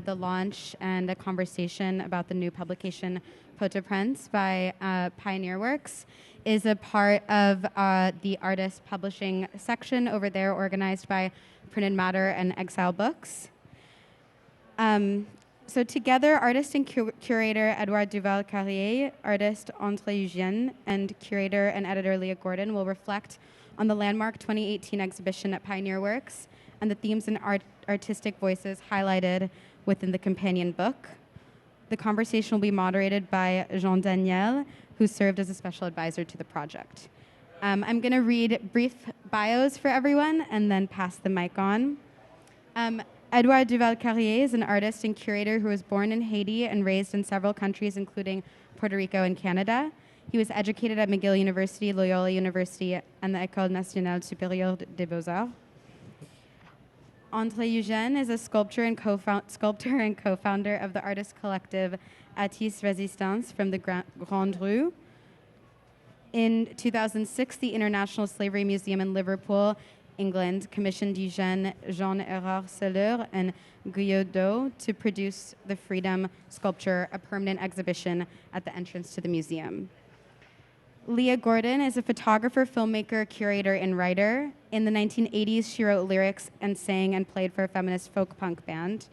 the launch and a conversation about the new publication PÖTOPRENS by Pioneer Works is a part of the artist publishing section over there, organized by Printed Matter and EXILE Books. So together, artist and curator Edouard Duval-Carrié, artist André Eugène, and curator and editor Leah Gordon will reflect on the landmark 2018 exhibition at Pioneer Works and the themes and artistic voices highlighted within the companion book. The conversation will be moderated by Jean-Daniel, who served as a special advisor to the project. I'm going to read brief bios for everyone and then pass the mic on. Edouard Duval-Carrié is an artist and curator who was born in Haiti and raised in several countries, including Puerto Rico and Canada. He was educated at McGill University, Loyola University, and the École Nationale Supérieure des Beaux-Arts. André Eugène is a sculptor and co-founder of the artist collective Artistes Résistance from the Grande Rue. In 2006, the International Slavery Museum in Liverpool, England, commissioned Eugène, Jean-Hérard Selleur, and Guyaudot to produce the Freedom sculpture, a permanent exhibition at the entrance to the museum. Leah Gordon is a photographer, filmmaker, curator, and writer. In the 1980s, she wrote lyrics and sang and played for a feminist folk punk band.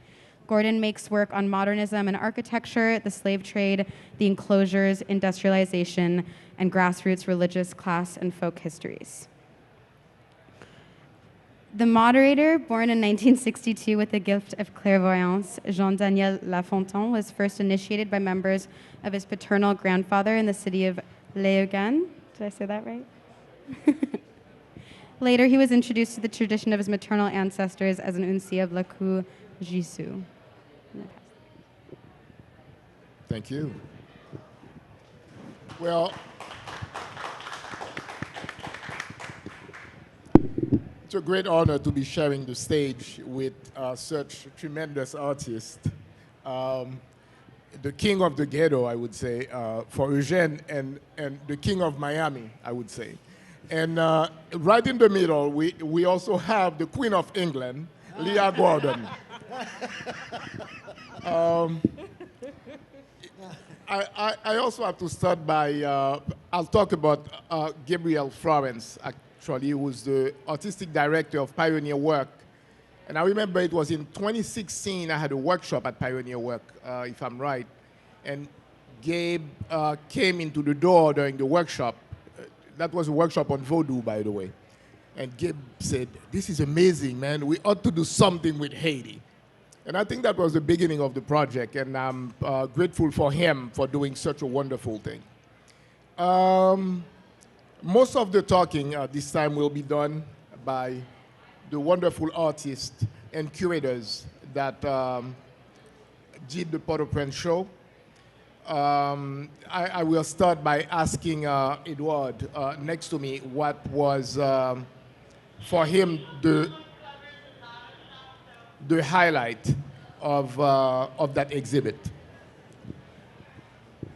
Gordon makes work on modernism and architecture, the slave trade, the enclosures, industrialization, and grassroots religious, class, and folk histories. The moderator, born in 1962 with the gift of clairvoyance, Jean-Daniel Lafontant, was first initiated by members of his paternal grandfather in the city of Oungan. Did I say that right? Later, he was introduced to the tradition of his maternal ancestors as an unsi of Laku Jisu. Thank you. Well, it's a great honor to be sharing the stage with such tremendous artists. The king of the ghetto, I would say, for Eugène, and the king of Miami, I would say. And right in the middle, we also have the Queen of England, Leah Gordon. I also have to start by, I'll talk about Gabriel Florence, actually, who was the artistic director of Pioneer Work. And I remember it was in 2016, I had a workshop at Pioneer Work, if I'm right. And Gabe came into the door during the workshop. That was a workshop on voodoo, by the way. And Gabe said, "This is amazing, man. We ought to do something with Haiti." And I think that was the beginning of the project, and I'm grateful for him for doing such a wonderful thing. Most of the talking this time will be done by the wonderful artists and curators that did the POTOPRENS show. I will start by asking Edouard next to me what was, for him, the highlight of that exhibit.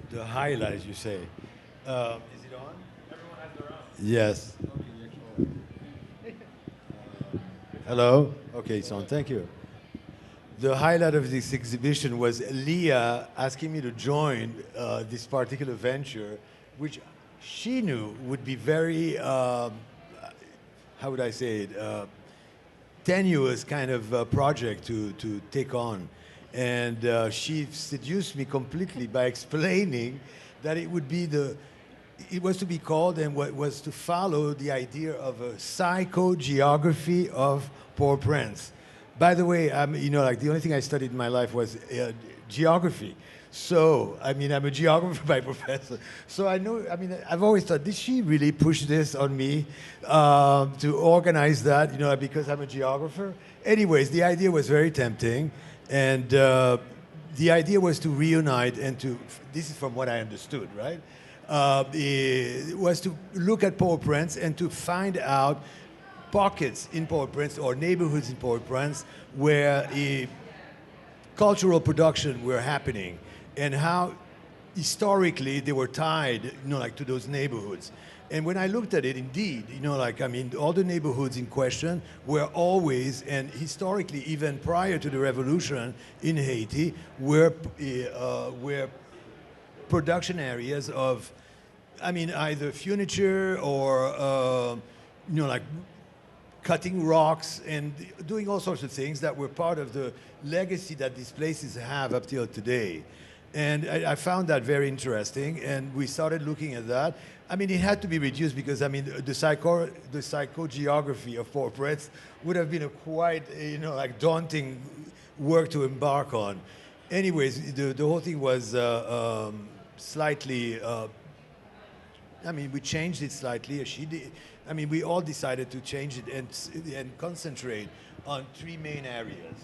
The highlight, you say. Is it on? Everyone has their own. Yes. Hello? Okay, it's on. Thank you. The highlight of this exhibition was Leah asking me to join this particular venture, which she knew would be very, how would I say it, tenuous kind of project to take on. And she seduced me completely by explaining that it would be it was to be called and what was to follow the idea of a psychogeography of Port-au-Prince. By the way, you know, like the only thing I studied in my life was geography. So, I mean, I'm a geographer by professor. So I know, I mean, I've always thought, did she really push this on me to organize that, you know, because I'm a geographer? Anyways, the idea was very tempting. And the idea was to reunite and this is from what I understood, right? It was to look at Port-au-Prince and to find out pockets in Port-au-Prince or neighborhoods in Port-au-Prince where cultural production were happening and how historically they were tied, like to those neighborhoods. And when I looked at it, indeed, all the neighborhoods in question were always, and historically, even prior to the revolution in Haiti, were production areas of, either furniture or, like cutting rocks and doing all sorts of things that were part of the legacy that these places have up till today. And I found that very interesting, and we started looking at that. It had to be reduced because, the psychogeography of Port-au-Prince would have been a quite, daunting work to embark on. Anyways, the whole thing was slightly, we changed it slightly. She did. We all decided to change it and concentrate on three main areas.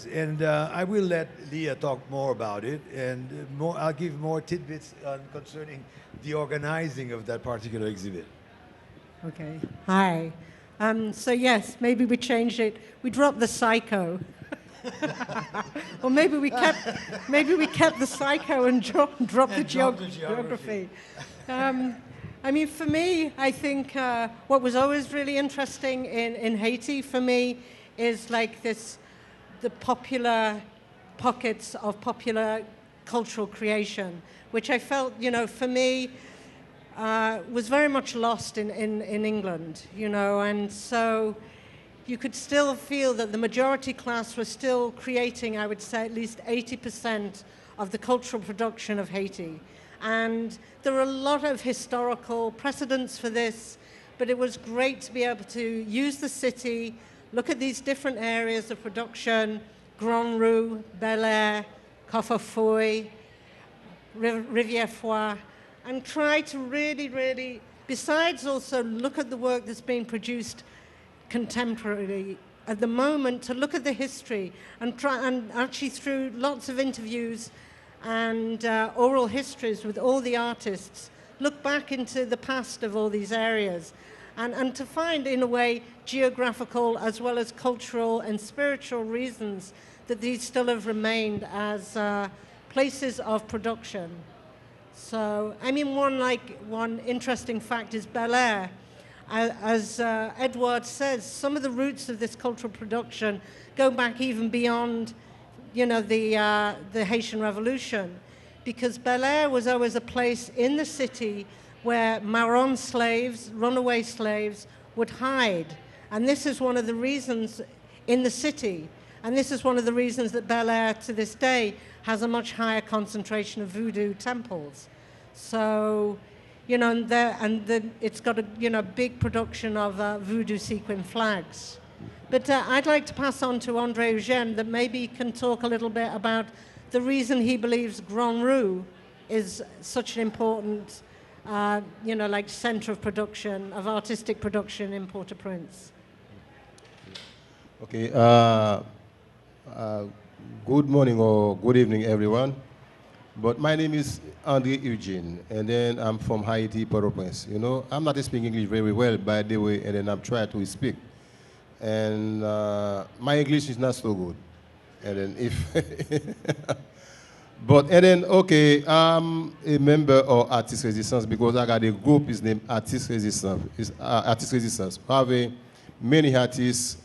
And I will let Leah talk more about it, and I'll give more tidbits concerning the organizing of that particular exhibit. Okay. Hi. So yes, maybe we changed it. We dropped the psycho. Or maybe we kept the psycho and dropped the geography. For me, I think what was always really interesting in Haiti for me is like the popular pockets of popular cultural creation, which I felt, for me, was very much lost in England, and so you could still feel that the majority class was still creating, I would say, at least 80% of the cultural production of Haiti. And there are a lot of historical precedents for this, but it was great to be able to use the city, look at these different areas of production, Grand Rue, Bel Air, Coffre-Feuille, Rivière-Foy, and try to really, besides also look at the work that's being produced contemporarily at the moment, to look at the history and try, and actually through lots of interviews and oral histories with all the artists, look back into the past of all these areas and to find, in a way, geographical as well as cultural and spiritual reasons that these still have remained as places of production. So, one interesting fact is Bel Air. As Edouard says, some of the roots of this cultural production go back even beyond, the Haitian Revolution, because Bel Air was always a place in the city where Marron slaves, runaway slaves, would hide. And this is one of the reasons in the city, and this is one of the reasons that Bel Air to this day has a much higher concentration of voodoo temples. So, it's got a big production of voodoo sequin flags. But I'd like to pass on to André Eugène that maybe can talk a little bit about the reason he believes Grand Rue is such an important, center of production, of artistic production in Port-au-Prince. Okay. Good morning or good evening, everyone. But my name is André Eugène, and then I'm from Haiti, Port-au-Prince. I'm not speaking English very well, by the way, and then I'm trying to speak. And my English is not so good. And then I'm a member of Artist Resistance because I got a group, is named Artist Resistance. Artist Resistance. We have many artists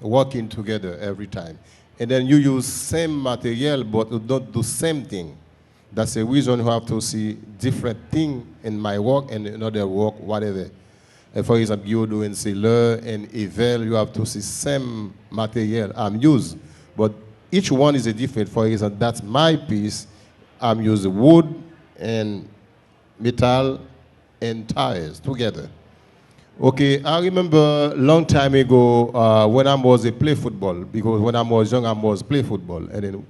working together every time. And then you use same material, but you don't do same thing. That's the reason you have to see different thing in my work and in other work, whatever. For example, you doing Leah and Evel, you have to see same material I'm used. But each one is a different. For example, that's my piece. I'm using wood and metal and tires together. Okay, I remember a long time ago when I was play football, because when I was young, I was play football. And then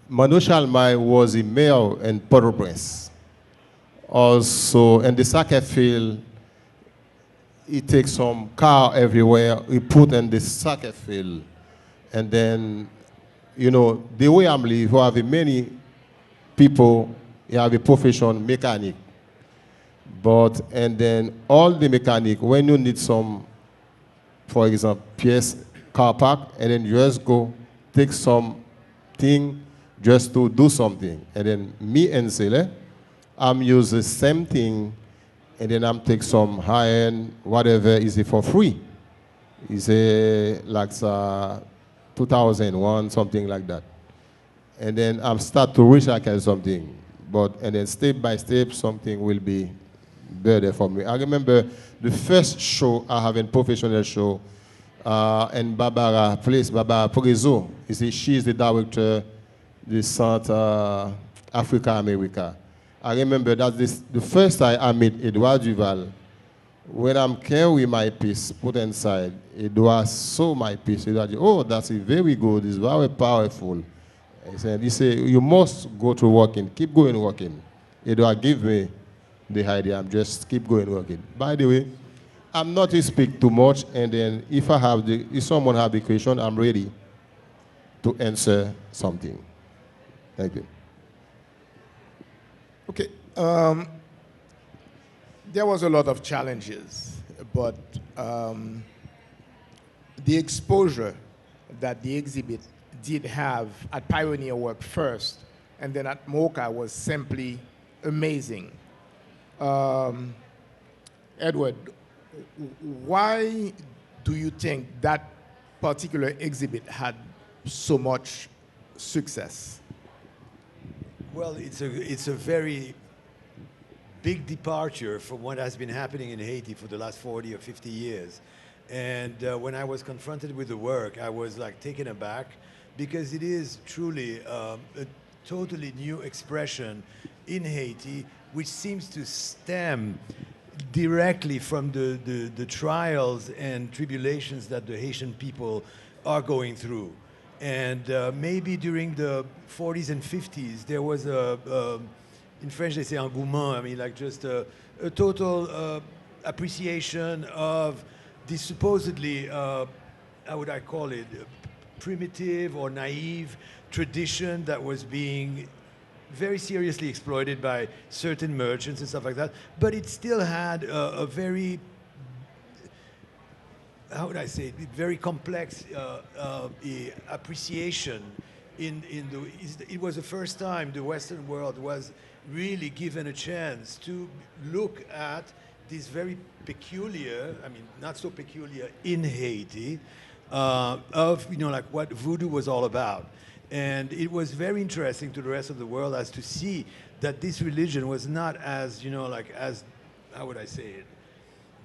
Mano Chalmai was a mayor in Port-au-Prince. Also, in the soccer field, he takes some car everywhere, he put in the soccer field. And then, the way I'm living, you have many people, you have a profession, mechanic. And then all the mechanic, when you need some, for example, PS car park, and then you just go take some thing just to do something. And then me and Sele, I'm use the same thing, and then I'm take some high-end, whatever, is it for free. It's like 2001, something like that. And then I'm start to recycle something. And then step by step, something will be better for me. I remember the first show I have, a professional show, and Barbara Prezo. You see, she is the director, the South Africa, America. I remember that the first time I met Edouard Duval, when I'm carrying my piece, put inside, Edouard saw my piece. Edouard, oh, that's very good, it's very powerful. He said, you must go to working, keep going working. Edouard give me the idea, I'm just keep going working. By the way, I'm not to speak too much, and then if someone have the question, I'm ready to answer something. Thank you. Okay. There was a lot of challenges, but the exposure that the exhibit did have at Pioneer Work first, and then at MoCA was simply amazing. Edward, why do you think that particular exhibit had so much success? Well, it's a very big departure from what has been happening in Haiti for the last 40 or 50 years. And when I was confronted with the work, I was like taken aback, because it is truly a totally new expression in Haiti, which seems to stem directly from the trials and tribulations that the Haitian people are going through. And maybe during the 40s and 50s, there was in French they say engouement, I mean like just a total appreciation of this supposedly, how would I call it, primitive or naive tradition that was being very seriously exploited by certain merchants and stuff like that. But it still had a very, how would I say, very complex appreciation it was the first time the Western world was really given a chance to look at this very peculiar, I mean, not so peculiar in Haiti, of, you know, like what voodoo was all about. And it was very interesting to the rest of the world as to see that this religion was not as, you know, like as, how would I say it,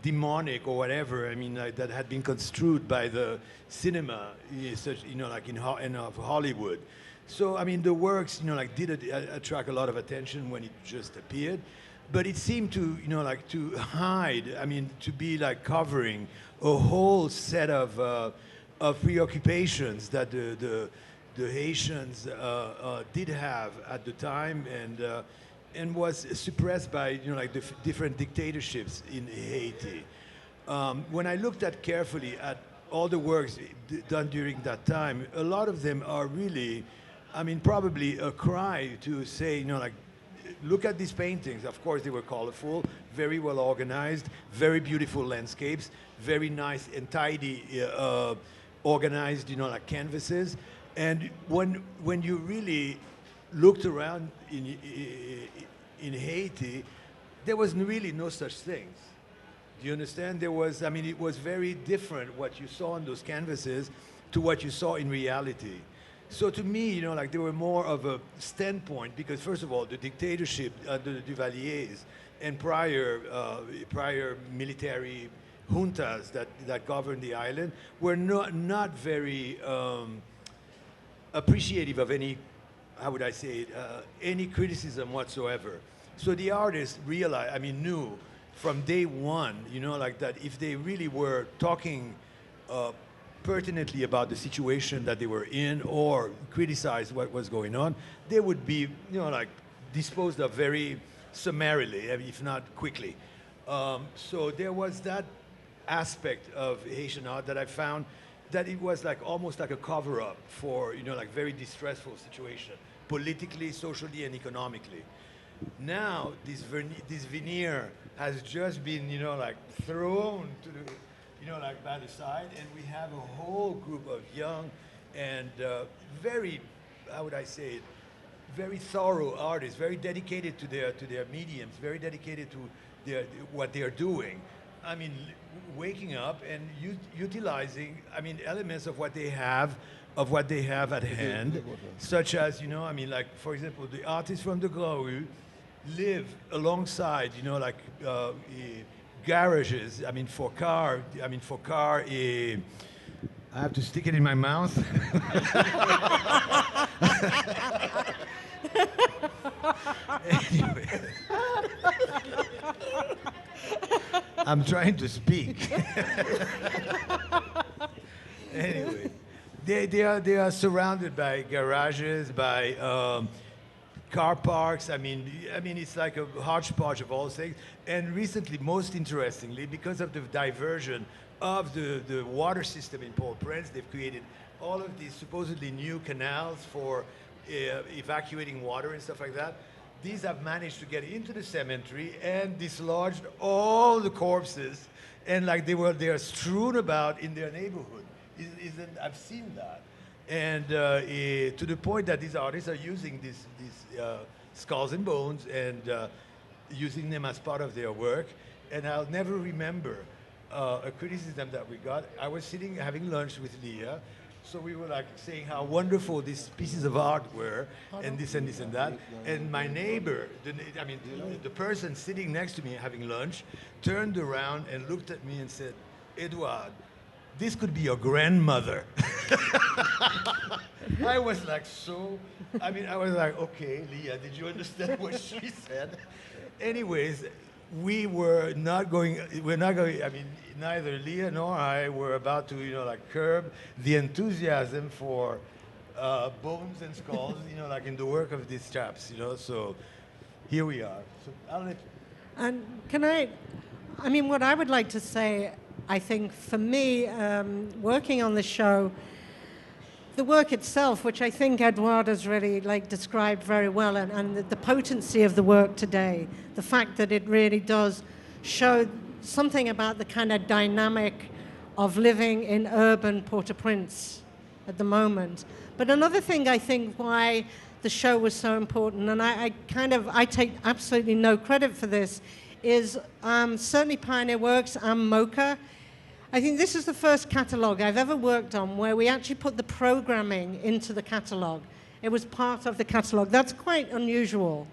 demonic or whatever, I mean, like, that had been construed by the cinema, such, you know, like in Hollywood. So, I mean, the works, you know, like did attract a lot of attention when it just appeared, but it seemed to, you know, like to hide, I mean, to be like covering a whole set of preoccupations that the Haitians did have at the time, and was suppressed by, you know, like the different dictatorships in Haiti. When I looked at carefully at all the works done during that time, a lot of them are really, I mean, probably a cry to say, you know, like, look at these paintings. Of course, they were colorful, very well organized, very beautiful landscapes, very nice and tidy, organized, you know, like canvases. And when you really looked around in Haiti, there was really no such things. Do you understand? There was, I mean, it was very different what you saw on those canvases to what you saw in reality. So to me, you know, like, they were more of a standpoint, because first of all, the dictatorship under the Duvaliers and prior military juntas that governed the island were not very appreciative of any, how would I say it, any criticism whatsoever. So the artists realized, I mean, knew from day one, you know, like, that if they really were talking pertinently about the situation that they were in or criticized what was going on, they would be, you know, like, disposed of very summarily, if not quickly. So there was that aspect of Haitian art that I found that it was like almost like a cover-up for, you know, like, very distressful situation, politically, socially, and economically. Now this veneer has just been, you know, like, thrown to the, you know, like, by the side, and we have a whole group of young and very how would I say it, very thorough artists, very dedicated to their mediums, very dedicated to what they are doing. I mean, waking up and utilizing, I mean, elements of what they have at hand, such as, you know, I mean, like, for example, the artists from the Grand Rue live alongside, you know, like garages, I mean, for car, I have to stick it in my mouth. Anyway. I'm trying to speak. Anyway, they are surrounded by garages, by car parks. I mean, it's like a hodgepodge of all things. And recently, most interestingly, because of the diversion of the water system in Port-au-Prince, they've created all of these supposedly new canals for evacuating water and stuff like that. These have managed to get into the cemetery and dislodged all the corpses, and like they are strewn about in their neighborhood. I've seen that, and to the point that these artists are using these skulls and bones and using them as part of their work. And I'll never remember a criticism that we got. I was sitting having lunch with Leah. So we were like saying how wonderful these pieces of art were, and this and this and that. And my neighbor, the person sitting next to me having lunch, turned around and looked at me and said, "Edouard, this could be your grandmother." I was like, I was like, okay, Leah, did you understand what she said? Anyways, we're not going, I mean, neither Leah nor I were about to, you know, like curb the enthusiasm for bones and skulls, you know, like in the work of these chaps, you know, so here we are. So I'll let you. And can I mean, what I would like to say, I think for me, working on the show, the work itself, which I think Edouard has really described very well, and the potency of the work today, the fact that it really does show something about the kind of dynamic of living in urban Port-au-Prince at the moment. But another thing I think why the show was so important, and I take absolutely no credit for this, is certainly Pioneer Works and MoCA. I think this is the first catalogue I've ever worked on where we actually put the programming into the catalogue. It was part of the catalogue. That's quite unusual.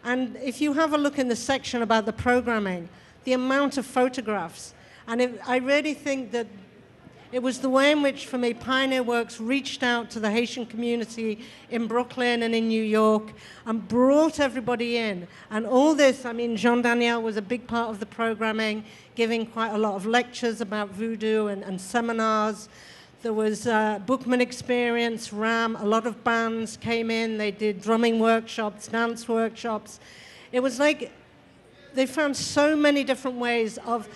And if you have a look in the section about the programming, the amount of photographs, and I really think that it was the way in which, for me, Pioneer Works reached out to the Haitian community in Brooklyn and in New York and brought everybody in. And all this, I mean, Jean-Daniel was a big part of the programming, giving quite a lot of lectures about voodoo and seminars. There was Bookman Experience, RAM, a lot of bands came in. They did drumming workshops, dance workshops. It was like they found so many different ways of,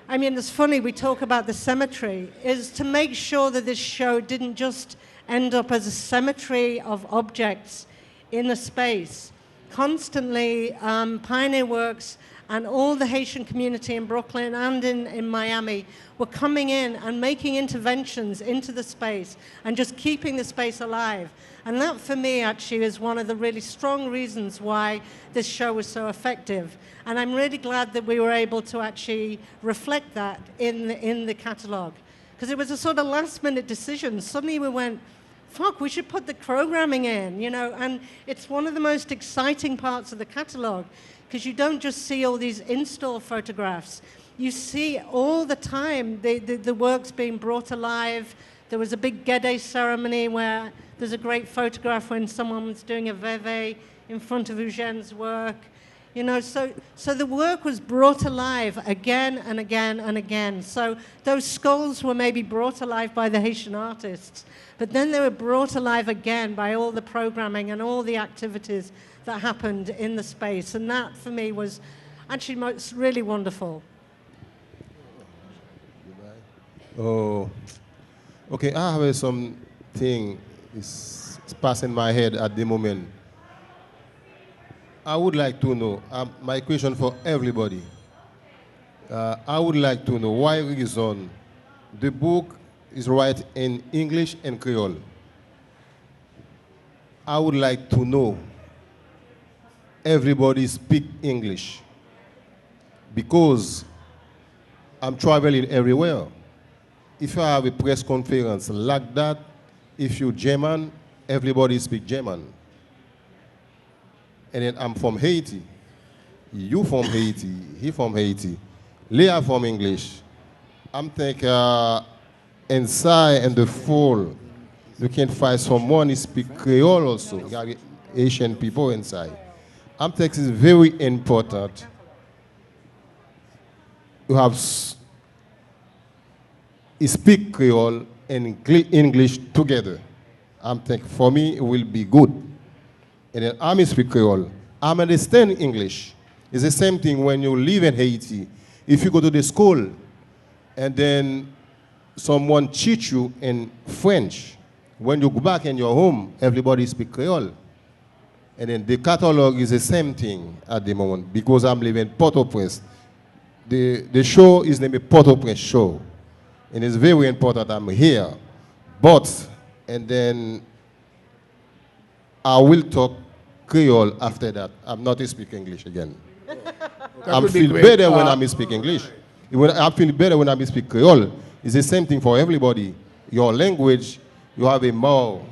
I mean, it's funny, we talk about the cemetery, is to make sure that this show didn't just end up as a cemetery of objects in a space. Constantly, Pioneer Works and all the Haitian community in Brooklyn and in Miami were coming in and making interventions into the space and just keeping the space alive. And that, for me, actually, is one of the really strong reasons why this show was so effective. And I'm really glad that we were able to actually reflect that in the catalogue. Because it was a sort of last-minute decision. Suddenly we went, fuck, we should put the programming in, you know? And it's one of the most exciting parts of the catalogue, because you don't just see all these install photographs. You see all the time the works being brought alive. There was a big Gede ceremony where there's a great photograph when someone was doing a veve in front of Eugène's work. You know, so the work was brought alive again and again and again. So those skulls were maybe brought alive by the Haitian artists, but then they were brought alive again by all the programming and all the activities that happened in the space. And that, for me, was actually really wonderful. Oh, okay, I have something is passing my head at the moment. I would like to know, my question for everybody, I would like to know why reason the book is written in English and Creole. I would like to know everybody speak English because I'm traveling everywhere. If I have a press conference like that, if you're German, everybody speak German. And then I'm from Haiti. You from Haiti, he from Haiti. Leah from English. I'm thinking inside and the fall, you can find someone who speak Creole also. You got Asian people inside. I'm thinking it's very important. You have speak Creole and English together. I'm thinking for me it will be good. And then I speak Creole. I understand English. It's the same thing when you live in Haiti. If you go to the school and then someone teach you in French, when you go back in your home, everybody speak Creole. And then the catalog is the same thing at the moment because I'm living in Port-au-Prince. The show is named Port-au-Prince Show. And it's very important I'm here. But, and then I will talk Creole after that. I'm not speaking English again. I feel better when I speak English. I feel better when I speak Creole. It's the same thing for everybody. Your language, you have a more,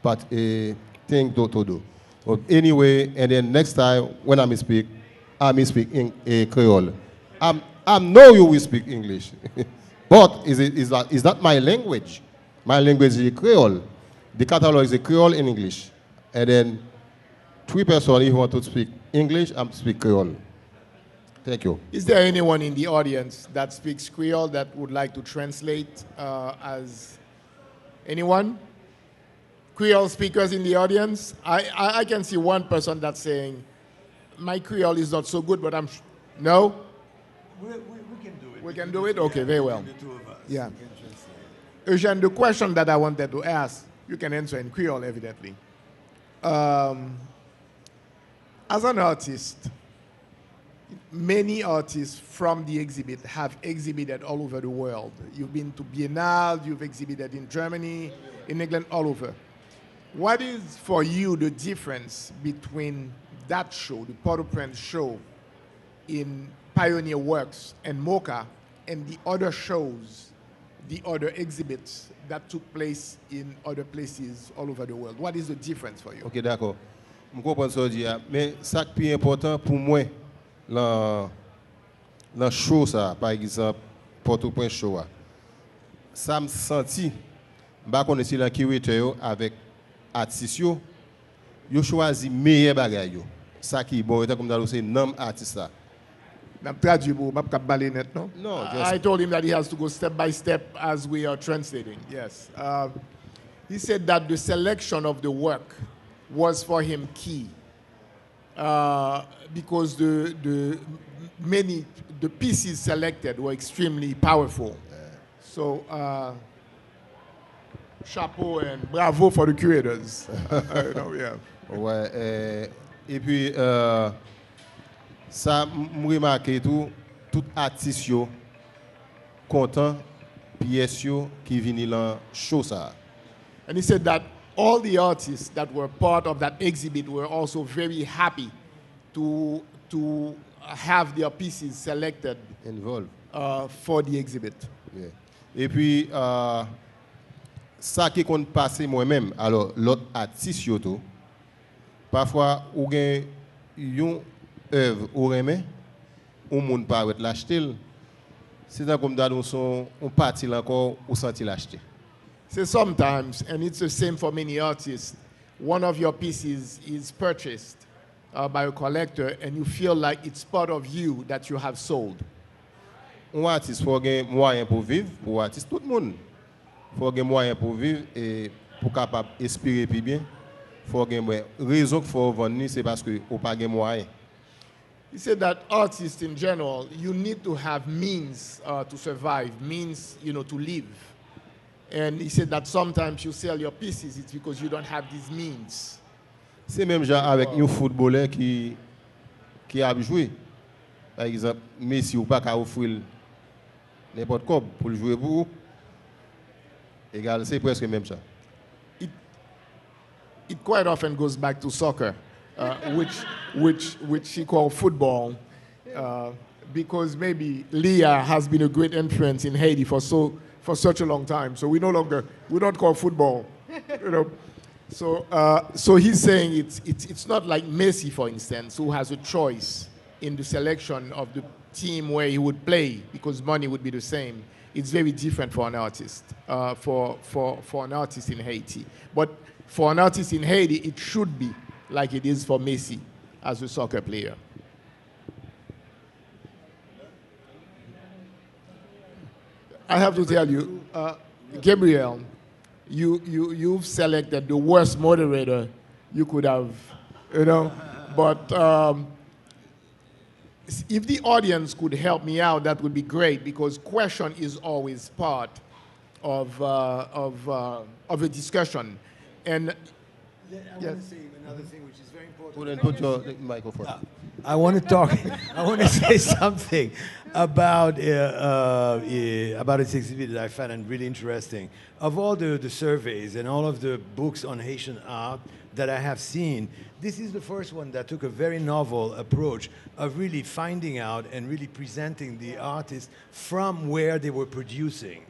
but a thing to do. But anyway, and then next time when I speak Creole. I know you will speak English, but is that my language? My language is Creole. The catalog is a Creole in English. And then 3 persons, if you want to speak English, I speak Creole. Thank you. Is there anyone in the audience that speaks Creole that would like to translate as anyone? Creole speakers in the audience? I can see one person that's saying, my Creole is not so good, but no? We can do it. We can do it? Okay, very well. The two of us. Yeah. Eugène, the question that I wanted to ask, you can answer in Creole, evidently. As an artist, many artists from the exhibit have exhibited all over the world. You've been to Biennale, you've exhibited in Germany, in England, all over. What is for you the difference between that show, the Port-au-Prince show in Pioneer Works and MoCA, and the other shows, the other exhibits that took place in other places all over the world? What is the difference for you? Ok, d'accord. Je comprends ce que vous dites. Mais ce qui est important pour moi, dans le show, ça, par exemple, Port-au-Prince show, ça me senti, je connais le curator avec artistes, yo choisi meilleur bagay. Ça qui est bon, comme dans le nom artiste. No, just... I told him that he has to go step by step as we are translating. Yes. He said that the selection of the work was for him key because the pieces selected were extremely powerful. So chapeau and bravo for the curators. Yeah. Ouais. Et puis ça, je remarque tout artiste content pièce qui viennent dans show ça. And he said that all the artists that were part of that exhibit were also very happy to have their pieces selected involved for the exhibit. Yeah. Et puis ça qui compte passer moi-même, alors l'autre artiste tout, parfois ou gain une œuvre ou remet, ou monde pas l'acheter, c'est comme dans son on parti encore ou senti l'acheter. So sometimes, and it's the same for many artists, one of your pieces is purchased by a collector and you feel like it's part of you that you have sold. Un artiste faut gagner moyen pour vivre, pour artiste tout le monde. Faut gagner moyen pour vivre et pour capable inspirer puis bien. Faut gagner raison qu'il faut vendre c'est parce que ou pas gagner moyen. He said that artists in general, you need to have means to survive, means, to live. And he said that sometimes you sell your pieces, it's because you don't have these means. C'est même genre avec un footballeur qui a joué. Par exemple, Messi ou pas qu'à offrir n'importe quoi pour jouer pour vous. Égal, c'est presque même ça. it quite often goes back to soccer, which she called football, because maybe Leah has been a great influence in Haiti for such a long time. So we don't call football, you know. So he's saying it's not like Messi, for instance, who has a choice in the selection of the team where he would play because money would be the same. It's very different for an artist, for an artist in Haiti. But for an artist in Haiti, it should be like it is for Messi as a soccer player. I have to tell you, Gabriel, you've selected the worst moderator you could have, you know. But if the audience could help me out, that would be great, because question is always part of a discussion. And I want to say another thing which is very important. Then put your microphone. I want to talk. I want to say something about this exhibit that I found really interesting. Of all the surveys and all of the books on Haitian art that I have seen, this is the first one that took a very novel approach of really finding out and really presenting the artists from where they were producing.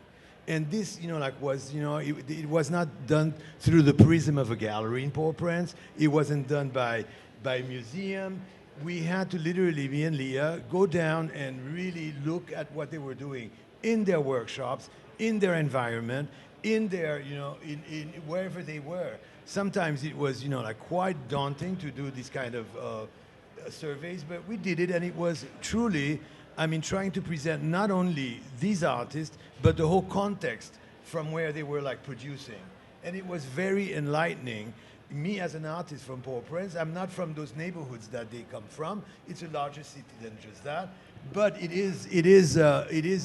And this, it was not done through the prism of a gallery in Port-au-Prince. It wasn't done by a museum. We had to literally, me and Leah, go down and really look at what they were doing in their workshops, in their environment, in their, in wherever they were. Sometimes it was, quite daunting to do these kind of surveys, but we did it, and it was truly, trying to present not only these artists, but the whole context from where they were producing. And it was very enlightening. Me as an artist from Port-au-Prince, I'm not from those neighborhoods that they come from. It's a larger city than just that. But it is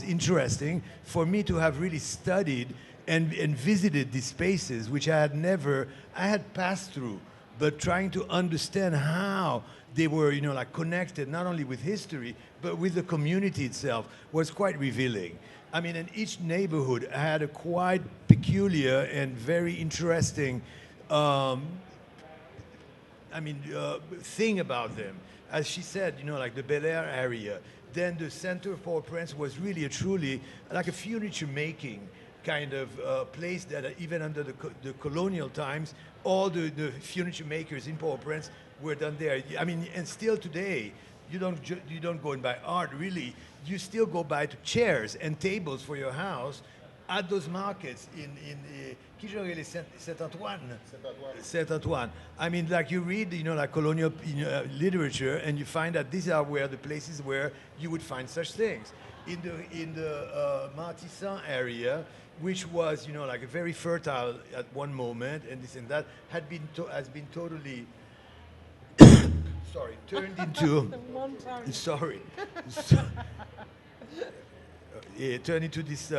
interesting for me to have really studied and visited these spaces, which I had passed through, but trying to understand how they were, connected not only with history, but with the community itself was quite revealing. And each neighborhood had a quite peculiar and very interesting thing about them. As she said, the Bel Air area. Then the center of Port-au-Prince was really truly like a furniture making kind of place that even under the colonial times, all the furniture makers in Port-au-Prince were done there. And still today, you don't go and buy art, really. You still go buy chairs and tables for your house at those markets in Saint-Antoine. Saint-Antoine. You read, colonial literature, and you find that these are where the places where you would find such things. In the Martissan area, which was, very fertile at one moment, and this and that, has been totally turned into turned into this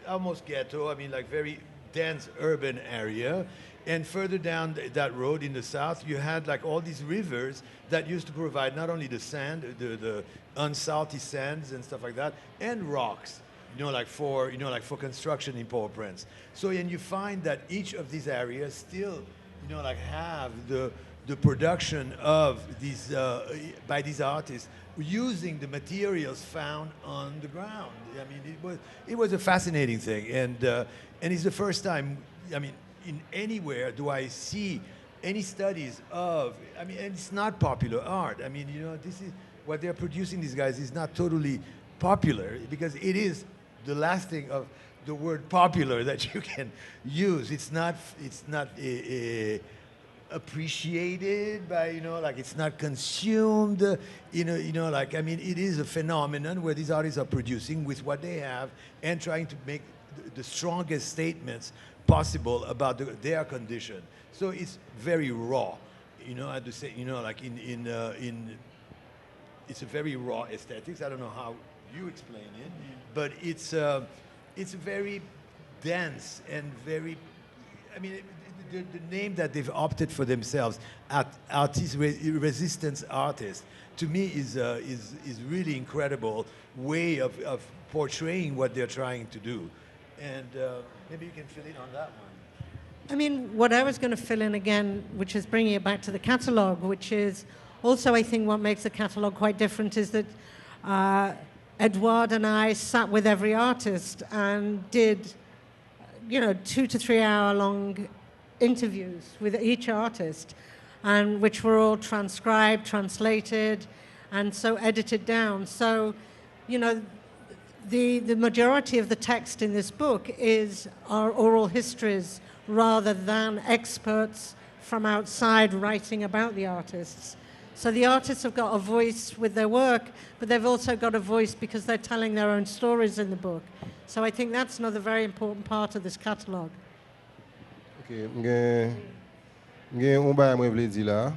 almost ghetto, very dense urban area. And further down that road in the south, you had all these rivers that used to provide not only the sand, the unsalty sands and stuff like that, and rocks, for construction in Port-au-Prince. So, and you find that each of these areas still, have the production of these by these artists using the materials found on the ground. It was a fascinating thing, and it's the first time, in anywhere do I see any studies of, and it's not popular art. This is what they're producing. These guys is not totally popular, because it is the last thing of the word popular that you can use. It's not appreciated by, it's not consumed, it is a phenomenon where these artists are producing with what they have and trying to make the strongest statements possible about their condition. So it's very raw, I have to say, it's a very raw aesthetics. I don't know how you explain it, but it's very dense and very, the name that they've opted for themselves, resistance artists, to me is really incredible way of portraying what they're trying to do. And maybe you can fill in on that one. I mean, what I was going to fill in again, which is bringing it back to the catalogue, which is also, I think, what makes the catalogue quite different is that Edouard and I sat with every artist and did, 2 to 3 hour long interviews with each artist, and which were all transcribed, translated, and so edited down. So, the majority of the text in this book is our oral histories rather than experts from outside writing about the artists. So the artists have got a voice with their work, but they've also got a voice because they're telling their own stories in the book. So I think that's another very important part of this catalogue. Okay, j'ai un bail moi vle di là.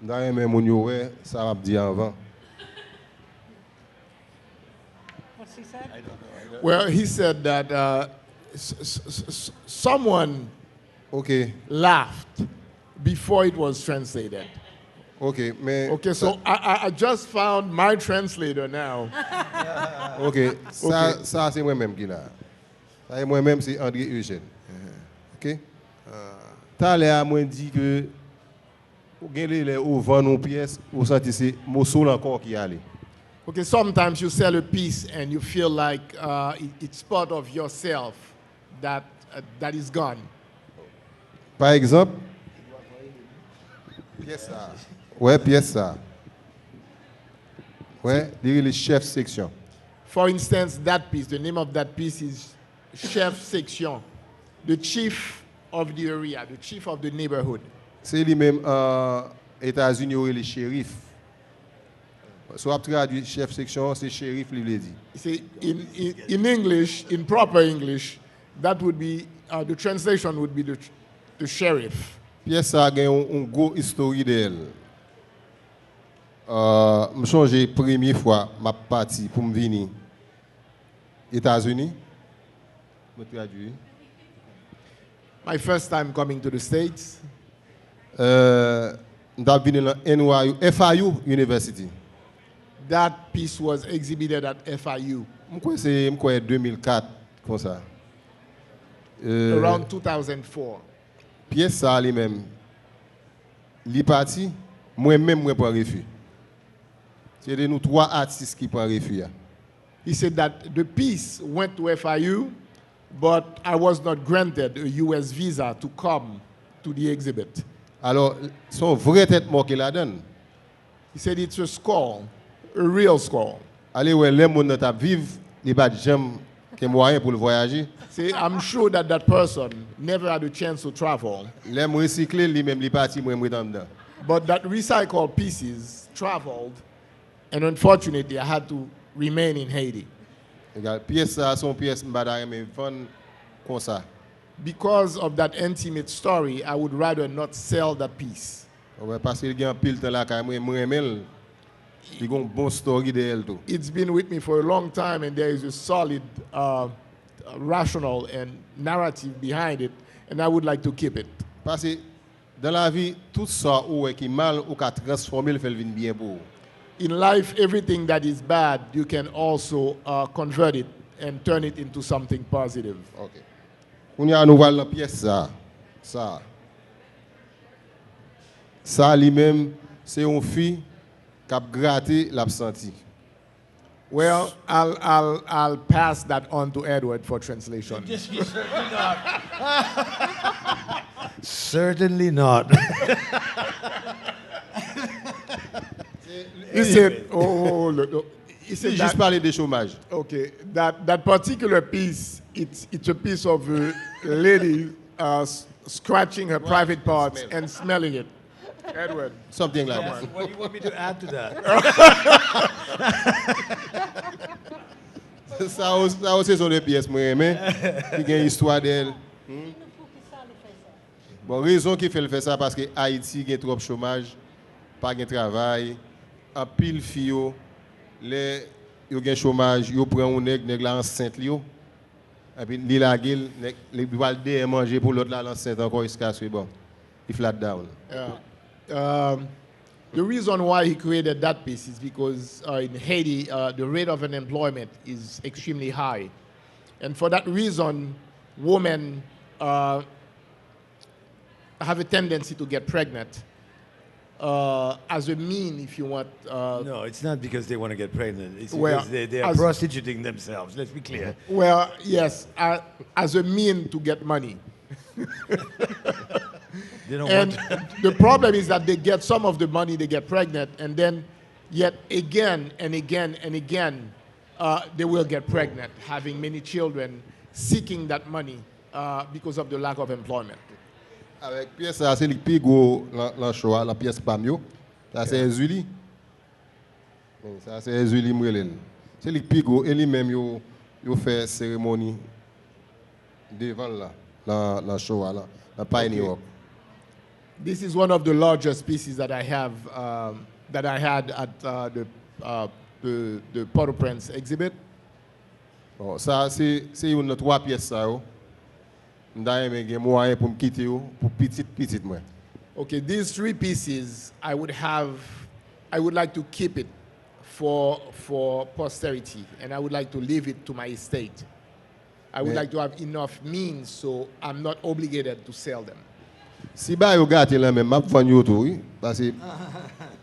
Dans même moun yo wè, ça m'a dit avant. What's he said? Well, he said that someone Okay, laughed before it was translated. okay, mais Okay, so I just found my translator now. OK, ça c'est moi-même qui là. Ça c'est moi-même c'est André Eugène. OK? T'as l'air moi dit que ou vend une pièce, ou senti c'est morceau encore qui allait. Okay, sometimes you sell a piece and you feel like it's part of yourself that is gone. Par exemple, pièce ça. Ouais, pièce ça. Ouais, le chef section. For instance, that piece, the name of that piece is Chef Section, the chief of the area, the chief of the neighborhood. C'est lui-même États-Unis ou le shérif. So après traduit chef section, c'est shérif lui le dit. You see, in English, in proper English, that would be, the translation would be the sheriff. Pièce ça a une gros histoire d'elle. Je change première fois ma partie pour me venir États-Unis. Me traduit. My first time coming to the States, M'ta venu dans NYU, FIU University. that piece was exhibited at FIU C'est 2004 comme ça. around 2004. Pièce ça lui-même. Li parti, moi-même moi prend refus. C'est de nous 3 artistes qui prend refus. He said that the piece went to FIU, but I was not granted a US visa to come to the exhibit. Alors, son vrai tête mort qu'il la donne. He said it's a skull, a real skull. Allez, ouais, les gens qui vivent, ils n'ont pas de moyen pour le voyager. See, I'm sure that that person never had a chance to travel, Les gens recyclés, lui-même, ils partent, moi, dedans. but that recycled pieces traveled, and unfortunately, I had to remain in Haiti. Regarde, pièce ça, son pièce, mais fun comme ça. Because of that intimate story, I would rather not sell that piece. Ouais, parce qu'il y a un pile de là, quand moi, il y a un bon story de elle tout. It's been with me for a long time, and there is a solid, rational and narrative behind it, and I would like to keep it. Parce que dans la vie, tout ça qui est mal ou qui a transformé le fait venir bien beau. In life, everything that is bad, you can also convert it and turn it into something positive. OK. On y a nous voir la pièce ça. Ça lui-même, c'est une fille qui a gratté l'absenti. Well, I'll pass that on to Edward for translation. Certainly not. He said, look. He said C'est juste that, parler de chômage. okay, that particular piece, it's a piece of a lady scratching her private parts and smelling it. Edward. Something like that. What do you want me to add to that? Ça aussi sont des pièces moi aimé qui a une histoire d'elle. Bon, raison qui fait le faire ça parce que Haïti a trop de chômage, pas de travail, en pile fille les yo gen chômage, yo prend un nèg la enceinte li yo. Et puis li la gil, les va le manger pour l'autre la enceinte encore jusqu'à ce bon. Il flat down. The reason why he created that piece is because in Haiti, the rate of unemployment is extremely high. And for that reason, women have a tendency to get pregnant as a mean, if you want. No, it's not because they want to get pregnant. It's Well, because they are as- prostituting themselves. Let's be clear. Well, yes, as a mean to get money. They don't And want. the problem is that they get some of the money, they get pregnant, and then yet again and again and again, they will get pregnant, having many children, seeking that money because of the lack of employment. Avec pièce ça c'est le plus gros dans show la pièce pas mieux. Ça c'est Zuli. Ça c'est Zuli Mwelel. C'est le plus gros et lui-même yo fait cérémonie devant là dans show là, dans Pioneer Walk. This is one of the largest pieces that I have, that I had at the POTOPRENS exhibit. Bon, ça c'est une trois pièces ça yo. M'da aimé gen moyen pour me quitter yo pour petite moi. Okay, these three pieces, I would like to keep it for posterity, and I would like to leave it to my estate. I would Yeah. like to have enough means so I'm not obligated to sell them. Si ba yo gâté là même m'a vendre yo tout oui parce que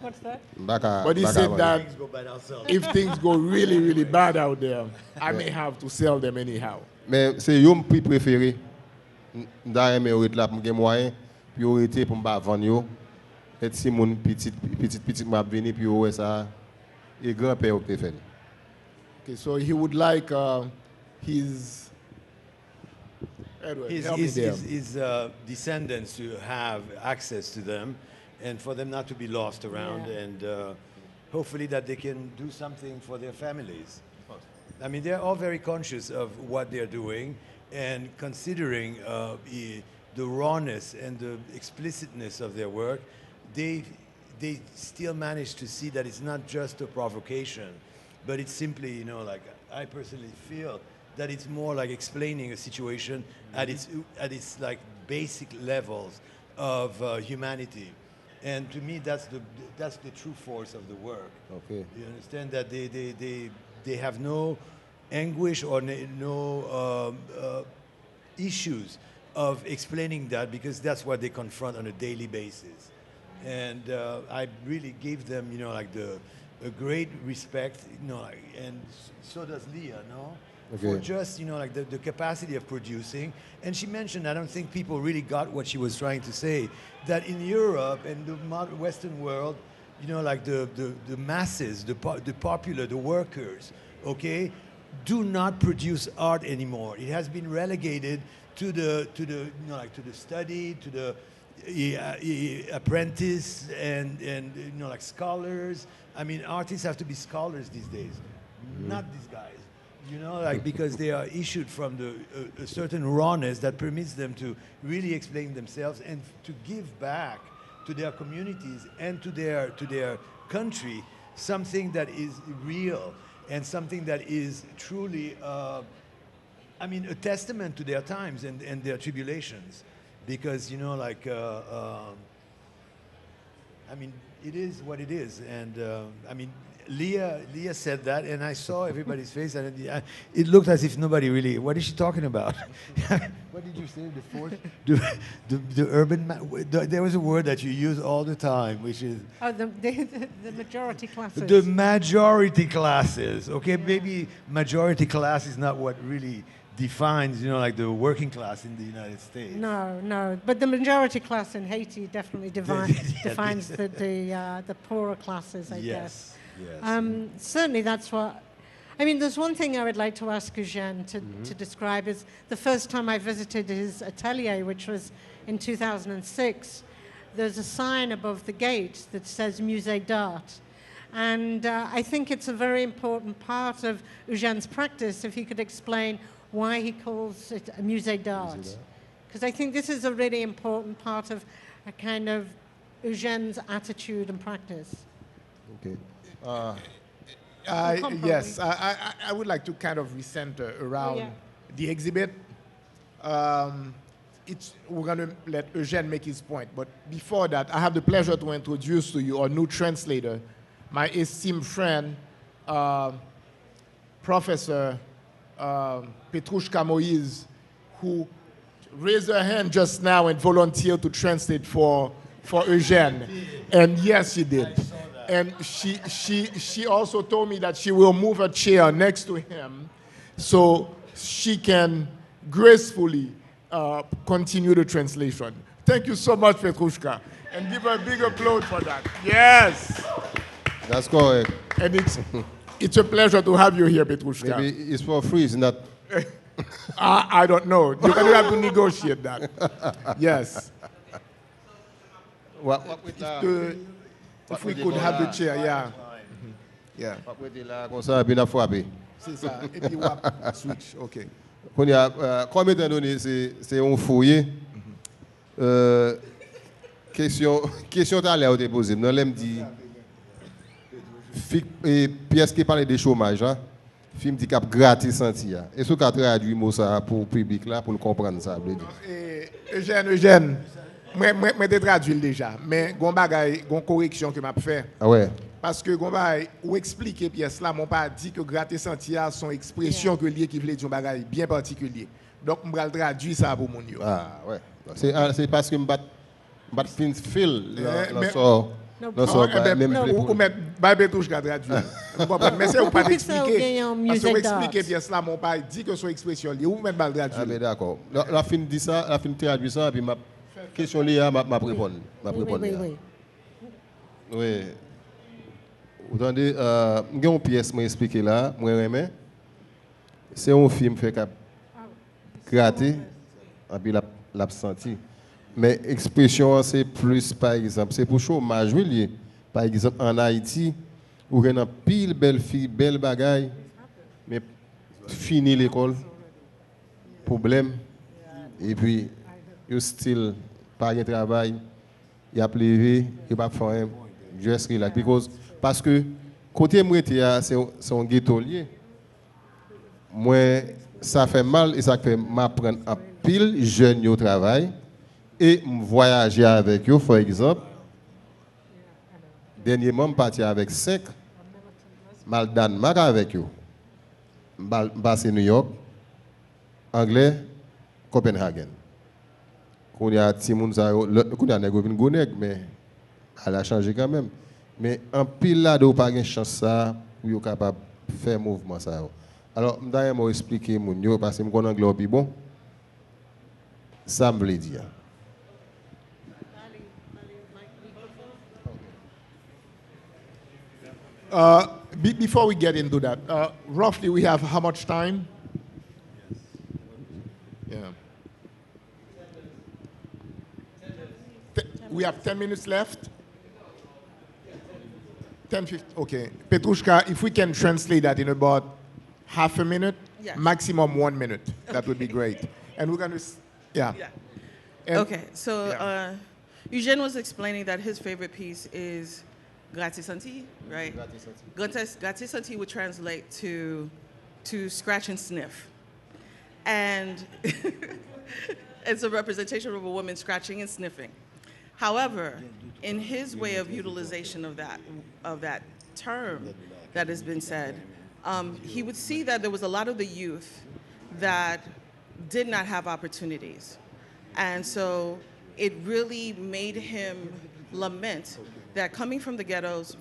What's that? But he said that Things go by themselves. if things go really, really bad out there, I may have to sell them anyhow. mais c'est yo prix préféré. M'da aimé yo là pour gen moyen puis yo été pour m'pa vendre yo. Et si mon petite m'a venir puis yo ouais ça et grand-père yo te fait. Okay, so he would like his Edward, help me there. His descendants to have access to them and for them not to be lost around Yeah. and hopefully that they can do something for their families. I mean, they're all very conscious of what they're doing and considering the rawness and the explicitness of their work, they still manage to see that it's not just a provocation, but it's simply, you know, like I personally feel that it's more like explaining a situation at its like basic levels of humanity, and to me that's the true force of the work. Okay. You understand that they have no anguish or no issues of explaining that because that's what they confront on a daily basis, and I really gave them, you know, like a great respect, you know, like, and so does Leah, no? For Okay. just, you know, like the capacity of producing. And she mentioned, I don't think people really got what she was trying to say, that in Europe and the Western world, you know, like the masses, the popular, the workers, okay, do not produce art anymore. It has been relegated to the you know, like to the study, to the apprentice and you know, like scholars. I mean, artists have to be scholars these days, not these guys. You know, like because they are issued from a certain rawness that permits them to really explain themselves and to give back to their communities and to their country something that is real and something that is truly, I mean, a testament to their times and their tribulations. Because, you know, like, I mean, it is what it is. And, I mean, Leah said that, and I saw everybody's face, and it looked as if nobody really. What is she talking about? What did you say? The fourth, the urban. There was a word that you use all the time, which is Oh, the majority classes. the majority classes. Okay, maybe majority class is not what really defines, you know, like the working class in the United States. No, but the majority class in Haiti definitely defines the poorer classes, I guess. Yes. Certainly, that's what. I mean, there's one thing I would like to ask Eugène to describe is the first time I visited his atelier, which was in 2006. There's a sign above the gate that says Musée d'Art. And I think it's a very important part of Eugène's practice if he could explain why he calls it a Musée d'Art. Because I think this is a really important part of a kind of Eugène's attitude and practice. Okay. Yes, I would like to kind of recenter around the exhibit. We're going to let Eugène make his point. But before that, I have the pleasure to introduce to you our new translator, my esteemed friend, Professor Petrushka Moïse, who raised her hand just now and volunteered to translate for Eugène. And yes, she did. And she also told me that she will move her chair next to him so she can gracefully continue the translation. Thank you so much, Petrushka. And give her a big applause for that. Yes. That's correct. And it's a pleasure to have you here, Petrushka. Maybe it's for free, it's not. I don't know. You're going to have to negotiate that. Yes. What with If we could have the chair, yeah. Yeah. Comme ça, bien frappé. C'est ça. Et puis, on switch. OK. Comme étant donné, c'est un fouillé. Question t'as l'air de poser. Non, l'aime dit pièce qui parle de chômage, hein. Film dit cap gratis senti. Est-ce que tu as traduit mot ça pour le public là pour le comprendre ça Eugène, moi te traduit déjà, mais gon bagay, gon correction que m'a fait. Ah ouais. Parce que gon bagay ou expliquer pièce là, m'ont pas dit que gratis senti son expression que lié qui veut dire un bagay bien particulier. Donc on va traduire ça pour mon yo. Ah ouais. C'est parce que m'bat fil là sort. Non, ou mettre Babé touche qu'à traduire. Mais c'est ou pas d'expliquer. Parce que expliquer pièce là, mon pas dit que son expression liée, ou mettre balle traduire. Ah mais d'accord. La fin dit ça, la fin traduit ça, puis ma question liée m'a répondre. Oui. Vous entendez, il y a une pièce m'a expliqué là, moi remets. C'est un film fait cap gratter, et puis l'a senti. Mais expression, c'est plus, par exemple, c'est pour chômage, oui, par exemple, en Haïti, où il y a une pile belle fille, belle bagaille, mais fini l'école, problème, et puis, il style, pas de travail, il a plevé, il va faire un just relax. Parce que, côté moi, c'est un ghetto lié. Moi, ça fait mal et ça fait m'apprendre en pile jeune au travail. Et voyager avec eux, par exemple. Dernièrement, je suis parti avec 5. Je suis Danemark avec eux. Je suis New York, Anglais, Copenhagen. Quand il y a Timoun, quand il y a Goneg, mais elle a changé quand même. Mais en pile là, il n'y a pas de chance pour être capable de faire un mouvement. Alors, je vais expliquer parce que je connais l'anglais bon. Ça me veut dire. Before we get into that, roughly we have how much time? Yeah. We have 10 minutes left? 10, 15, okay. Petrushka, if we can translate that in about half a minute, yes. Maximum 1 minute, that would be great. And we're going to, yeah. And, okay, so Eugène was explaining that his favorite piece is Gratisanti, right? Gratisanti would translate to scratch and sniff. And it's a representation of a woman scratching and sniffing. However, in his way of utilization of that term that has been said, he would see that there was a lot of the youth that did not have opportunities. And so it really made him lament that coming from the ghettos,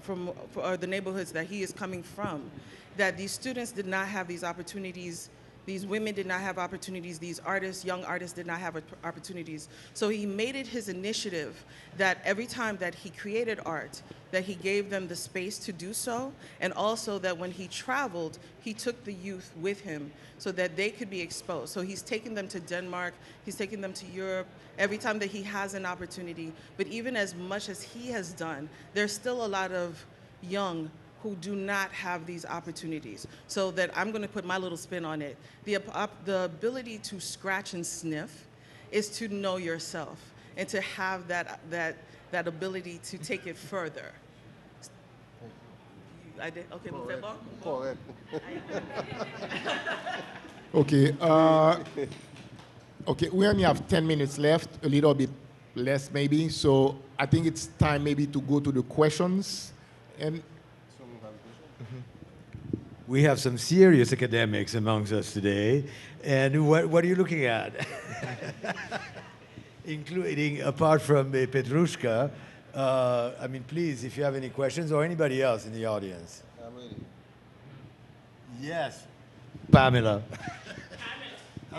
or the neighborhoods that he is coming from, that these students did not have these opportunities, these women did not have opportunities, these artists, young artists did not have opportunities. So he made it his initiative that every time that he created art, that he gave them the space to do so, and also that when he traveled, he took the youth with him so that they could be exposed. So he's taking them to Denmark, he's taking them to Europe, every time that he has an opportunity. But even as much as he has done, there's still a lot of young who do not have these opportunities. So that I'm gonna put my little spin on it. The ability to scratch and sniff is to know yourself and to have that ability to take it further. I did, okay, Correct. Okay, okay, we only have 10 minutes left, a little bit less maybe, so I think it's time maybe to go to the questions. And we have some serious academics amongst us today. And what are you looking at? Including, apart from Petrushka, I mean, please, if you have any questions, or anybody else in the audience. I'm ready. Yes, Pamela.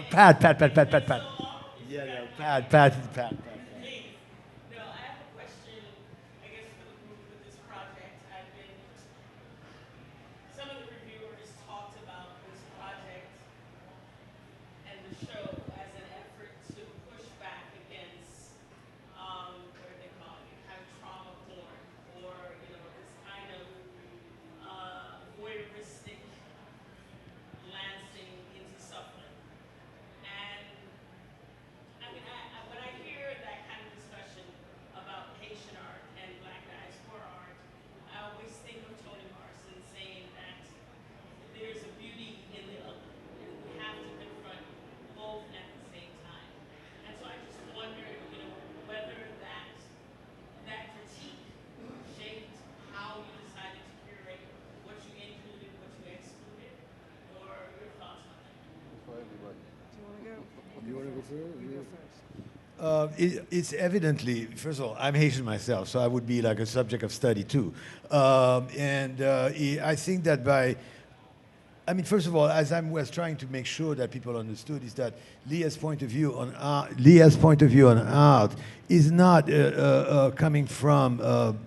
Pat. Yeah, Pat. No, I have a question, I guess, for the group with this project. Some of the reviewers talked about this project and the show as an effort to push back against, what do they call it, kind of trauma porn, or, this kind of voyeuristic lancing into suffering. And I mean, when I hear that kind of discussion about Haitian art and Black diaspora art, I always think of Toni Morrison saying that there's a beauty in the ugly, and we have to confront both at the same time. And so I just wondered, whether that critique shaped how you decided to curate what you included, what you excluded, or your thoughts on that. It's evidently, first of all, I'm Haitian myself, so I would be like a subject of study too. I think that first of all, as I was trying to make sure that people understood, is that Leah's point of view on art is not coming from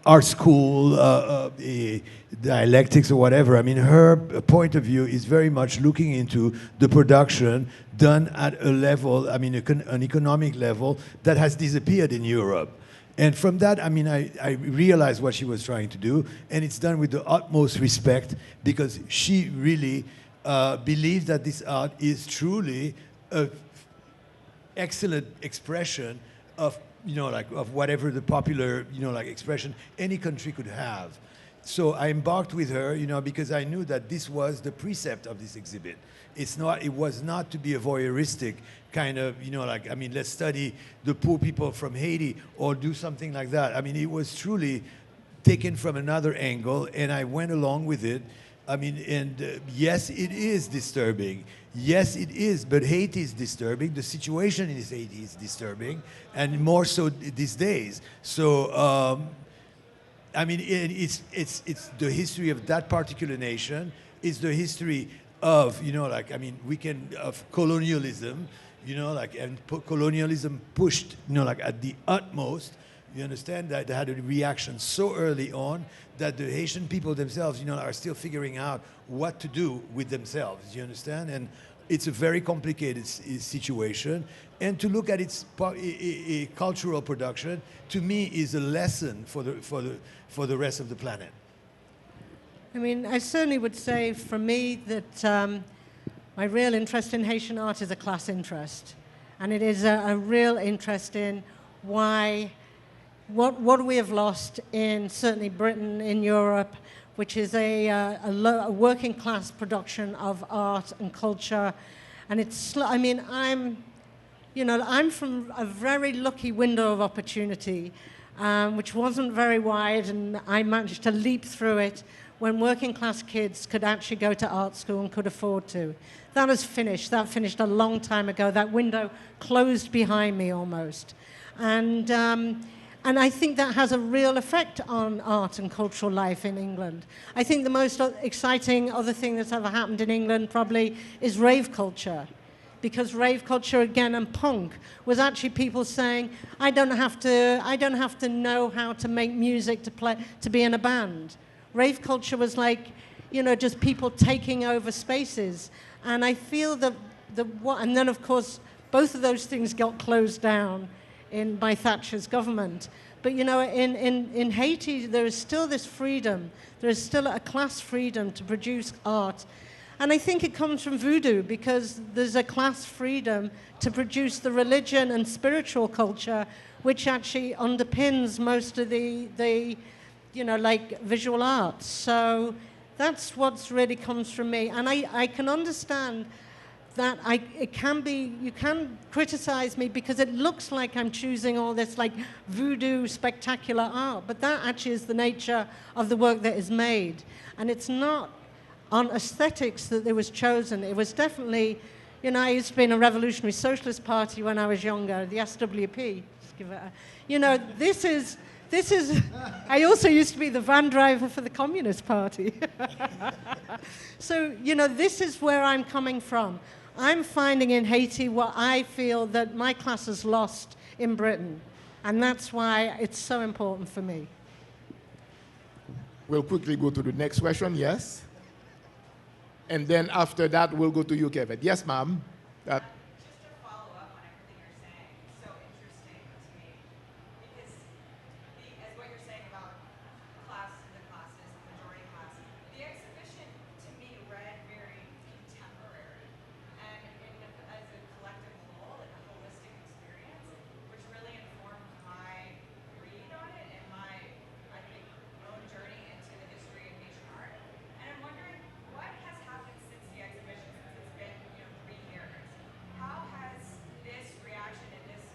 art school, dialectics or whatever. I mean, her point of view is very much looking into the production done at a level, I mean, an economic level that has disappeared in Europe. And from that, I mean, I realized what she was trying to do, and it's done with the utmost respect, because she really believes that this art is truly an excellent expression of of whatever the popular, expression any country could have. So I embarked with her, because I knew that this was the precept of this exhibit. It was not to be a voyeuristic kind of, let's study the poor people from Haiti or do something like that. I mean, it was truly taken from another angle, and I went along with it. I mean, and yes, it is disturbing. Yes, it is, but Haiti is disturbing. The situation in Haiti is disturbing, and more so these days. So, I mean, it's the history of that particular nation. It's the history of, of colonialism, and colonialism pushed, at the utmost. You understand that they had a reaction so early on that the Haitian people themselves, are still figuring out what to do with themselves. You understand? And it's a very complicated situation. And to look at its cultural production, to me, is a lesson for the rest of the planet. I mean, I certainly would say for me that my real interest in Haitian art is a class interest. And it is a real interest in what we have lost in certainly Britain, in Europe, which is a working class production of art and culture. And it's, I mean, I'm from a very lucky window of opportunity, which wasn't very wide, and I managed to leap through it when working class kids could actually go to art school and could afford to. That has finished. That finished a long time ago. That window closed behind me almost. And I think that has a real effect on art and cultural life in England. I think the most exciting other thing that's ever happened in England probably is rave culture. Because rave culture, again, and punk, was actually people saying, I don't have to know how to make music to be in a band. Rave culture was like, just people taking over spaces. And I feel that and then of course, both of those things got closed down by Thatcher's government. But in Haiti, there is still this freedom. There is still a class freedom to produce art. And I think it comes from voodoo, because there's a class freedom to produce the religion and spiritual culture, which actually underpins most of the visual arts. So that's what's really comes from me. And I can understand that it can be, you can criticize me because it looks like I'm choosing all this like voodoo spectacular art, but that actually is the nature of the work that is made. And it's not on aesthetics that it was chosen. It was definitely, you know, I used to be in a revolutionary socialist party when I was younger, the SWP. Just give it a, you know, this is, I also used to be the van driver for the Communist Party. So, you know, this is where I'm coming from. I'm finding in Haiti what I feel that my class has lost in Britain. And that's why it's so important for me. We'll quickly go to the next question, yes? And then after that, we'll go to you, Kevin. Yes, ma'am. Just to follow up on everything you're saying, it's so interesting to me because as what you're saying about classes, the majority class, the exhibition to me read very contemporary and as a collective whole, like a holistic experience, which really informed my read on it and my, I think, own journey into the history of Haitian art. And I'm wondering what has happened since the exhibition, since it's been 3 years. How has this reaction and this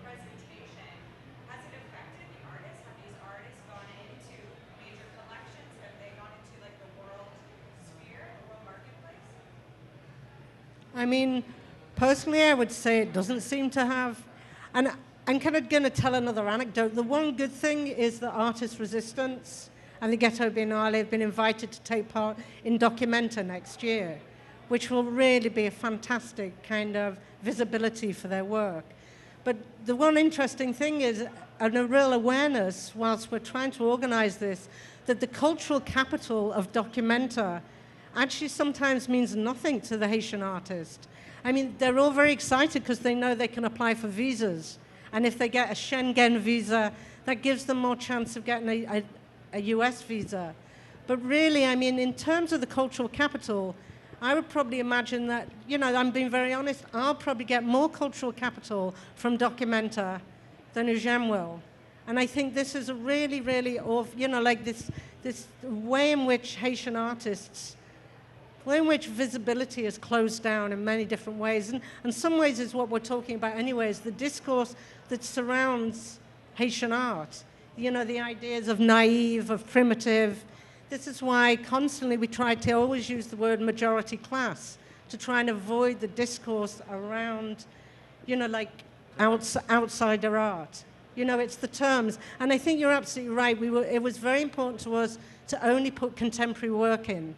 presentation, has it affected the artists? Have these artists gone into major collections? Have they gone into like the world sphere, the world marketplace? I mean, personally, I would say it doesn't seem to have. And I'm kind of going to tell another anecdote. The one good thing is that Artist Resistance and the Ghetto Biennale have been invited to take part in Documenta next year, which will really be a fantastic kind of visibility for their work. But the one interesting thing is a real awareness, whilst we're trying to organize this, that the cultural capital of Documenta actually sometimes means nothing to the Haitian artist. I mean, they're all very excited because they know they can apply for visas. And if they get a Schengen visa, that gives them more chance of getting a US visa. But really, I mean, in terms of the cultural capital, I would probably imagine that, you know, I'm being very honest, I'll probably get more cultural capital from Documenta than Eugène will. And I think this is a really, really, you know, like this way in which Haitian artists, way in which visibility is closed down in many different ways. And some ways is what we're talking about anyway, is the discourse that surrounds Haitian art. You know, the ideas of naive, of primitive. This is why constantly we try to always use the word majority class to try and avoid the discourse around, you know, like outsider art. You know, it's the terms. And I think you're absolutely right. It was very important to us to only put contemporary work in.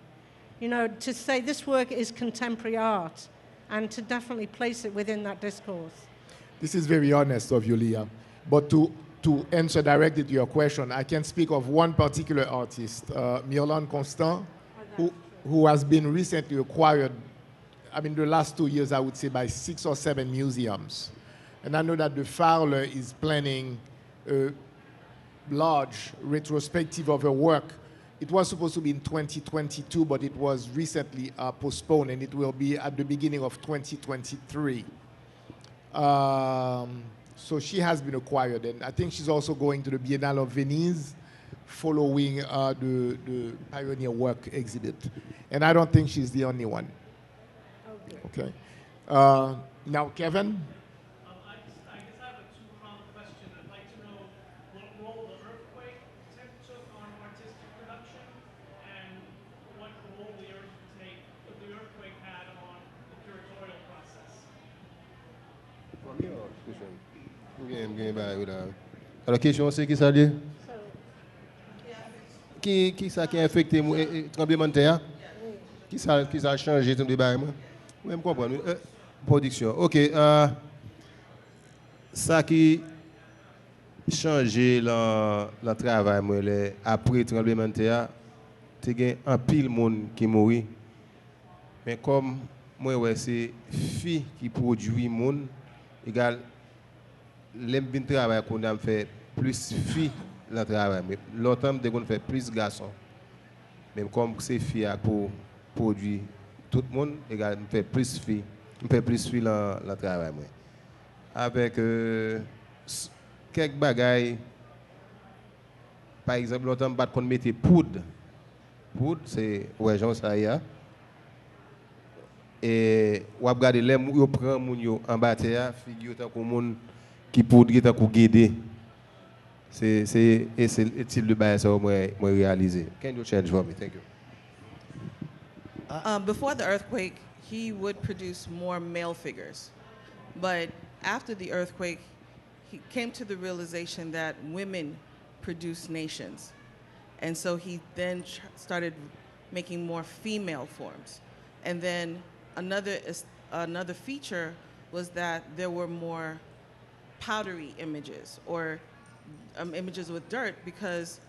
You know, to say this work is contemporary art and to definitely place it within that discourse. This is very honest of you, Leah. But to answer directly to your question, I can speak of one particular artist, Mirlan Constant, who has been recently acquired, I mean, the last 2 years, I would say, by 6 or 7 museums. And I know that the Fowler is planning a large retrospective of her work. It was supposed to be in 2022, but it was recently postponed, and it will be at the beginning of 2023. So she has been acquired, and I think she's also going to the Biennale of Venice following the Pioneer Work exhibit. And I don't think she's the only one. Okay. Now, Kevin? I guess I have a two-pronged question. I'd like to know what role the earthquake took on artistic production and what role the earthquake had on the curatorial process. Alors, question, c'est qui ça dit? Qui ça qui a affecté le tremblement de terre? Qui ça a changé tout le débat? Je comprends. Production. OK. Ça qui a changé le travail après le tremblement de terre, c'est un pile de monde qui mourit. Mais comme moi, c'est filles qui produisent monde, égal. L'aime bien travail qu'on a fait plus filles dans le travail, mais longtemps on fait plus garçons. Même comme c'est filles pour produire tout le monde, égal on fait plus filles dans le travail. Avec quelques bagailles, par exemple longtemps on mettait poudre. Poudre c'est ouais Jean ça y a. et ou regarder les yo prend moun yo en bataille figure tant comme moun qui poudre tant ko guider. C'est le type de bail ça moi réaliser. Can you change for me? Thank you. Before the earthquake, he would produce more male figures. But after the earthquake, he came to the realization that women produce nations. And so he then started making more female forms. And then another feature was that there were more powdery images or images with dirt because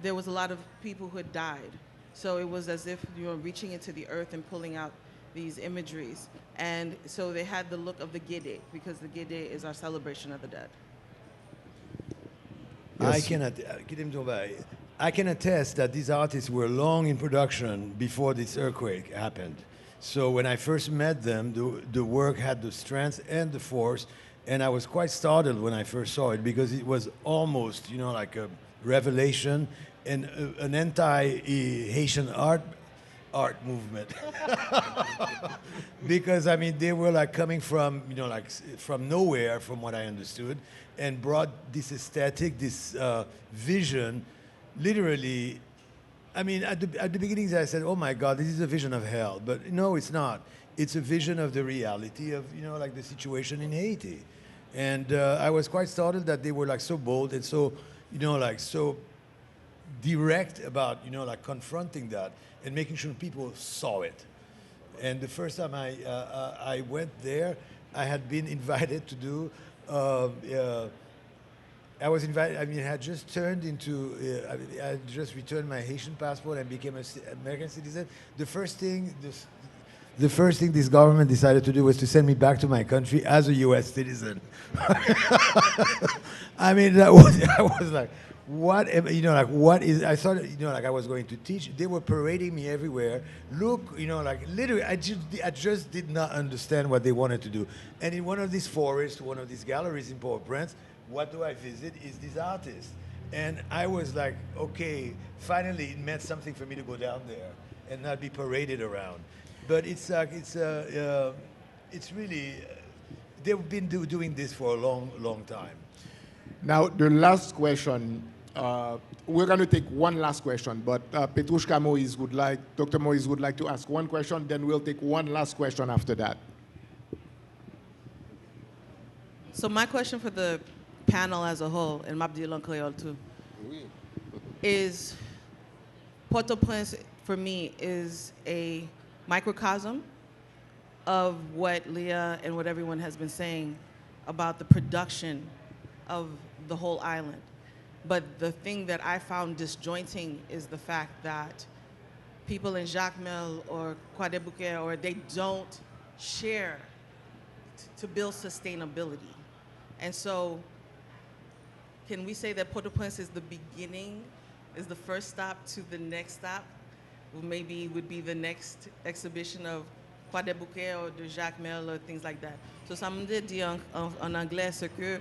there was a lot of people who had died. So it was as if you were reaching into the earth and pulling out these imageries. And so they had the look of the Gede because the Gede is our celebration of the dead. Yes. I can attest that these artists were long in production before this earthquake happened. So when I first met them, the work had the strength and the force, and I was quite startled when I first saw it because it was almost, like a revelation and an anti-Haitian art movement. Because I mean, they were like coming from, from nowhere, from what I understood, and brought this aesthetic, this vision, literally. I mean, at the beginnings, I said, "Oh my God, this is a vision of hell," but no, it's not. It's a vision of the reality of, like the situation in Haiti, and I was quite startled that they were like so bold and so, so direct about, like confronting that and making sure people saw it. And the first time I went there, I had been invited to do. I was invited. I mean, I had just turned into. I had just returned my Haitian passport and became an American citizen. The first thing this government decided to do was to send me back to my country as a U.S. citizen. I mean, I was like, what? What is? I thought, like I was going to teach. They were parading me everywhere. Look, like literally, I just did not understand what they wanted to do. And in one of these forests, one of these galleries in Port-au-Prince, what do I visit is these artists. And I was like, okay, finally it meant something for me to go down there and not be paraded around. But it's really, they've been doing this for a long, long time. Now, the last question, we're going to take one last question, but Petrushka Moise Dr. Moise would like to ask one question, then we'll take one last question after that. So my question for the panel as a whole, and Mabdil Creole too, is Port-au-Prince for me is a microcosm of what Leah and what everyone has been saying about the production of the whole island. But the thing that I found disjointing is the fact that people in Jacmel or Croix des Bouquets, or they don't share to build sustainability. And so can we say that Port-au-Prince is the beginning, is the first stop to the next stop? Maybe would be the next exhibition of Croix des Bouquets or de Jacmel or things like that. So ça me dit en anglais ce que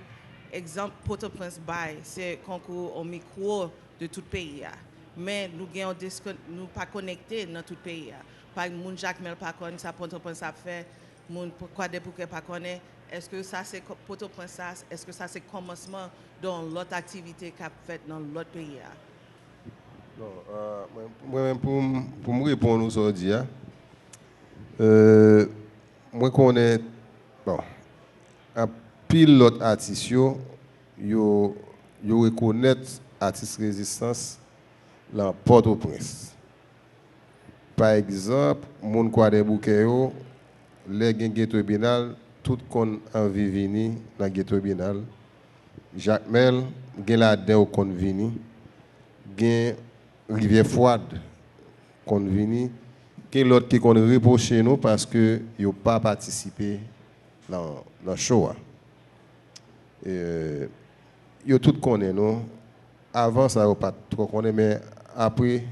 exemple Port-au-Prince bail, c'est concours au micro de tout pays. Mais nous nous pas connectés dans tout pays. Par exemple, moun Jacmel pas connaît ça, Port-au-Prince a fait, moun Croix des Bouquets pas connaît. Est-ce que ça c'est Port-au-Prince, est-ce que ça c'est commencement dans l'autre activité qu'a fait dans l'autre pays? Non, moi pour me répondre aujourd'hui, moi connais bon un pile l'autre artiste yo reconnaître artiste résistance dans Port-au-Prince. Par exemple, moun Croix des Bouquets yo les ghetto binal tout kon envie vini dans ghetto binal. Jacmel gen la den kon vini gen Rivière Froide qu'on vini, que l'autre qui qu'on reproché nous parce que ils n'ont pas participé dans le show. Ils tout connaissent nous. Avant ça, ils pas trop connaissent, mais après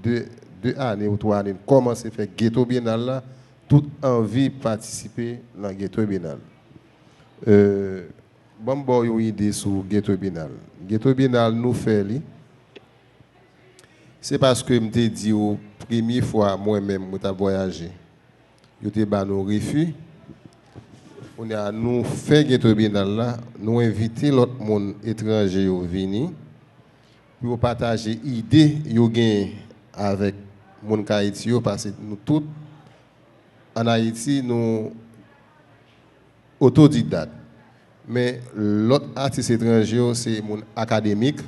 2 années ou 3 années, commencé à faire ghetto biennale là, toute envie de participer dans ghetto biennale. Bon, bon, une idée sur ghetto biennale. Ghetto biennale nous fait c'est parce que je me dit la première fois moi-même je voyagé. yo te ba nous refus. On a nous fait ghetto biennale là, nous inviter l'autre monde étranger yo venir pour partager idée yo gain avec mon Haïti yo parce que nous tous en Haïti nous autodidacte. Mais l'autre artiste étranger, c'est mon académique.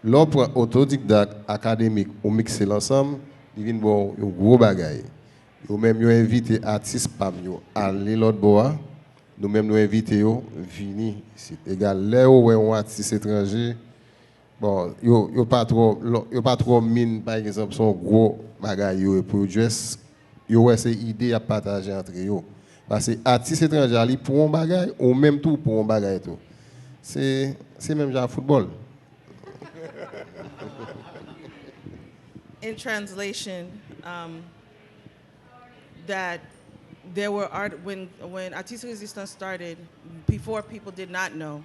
L'autre autodidacte académique, on mixe l'ensemble, il vient bon un gros bagage. Yo même yo invité artiste pam yo aller l'autre bois. Nous même nous invité yo venir ici. Égal là où un artiste étranger. Bon, yo pas trop mine par exemple son gros bagage yo produit. Yo ouais c'est idée à partager entre yo. Parce que artiste étranger ali pour un bagage ou même tout pour un bagage tout. C'est même genre football. In translation, that there were when Artistes Resistance started, before people did not know,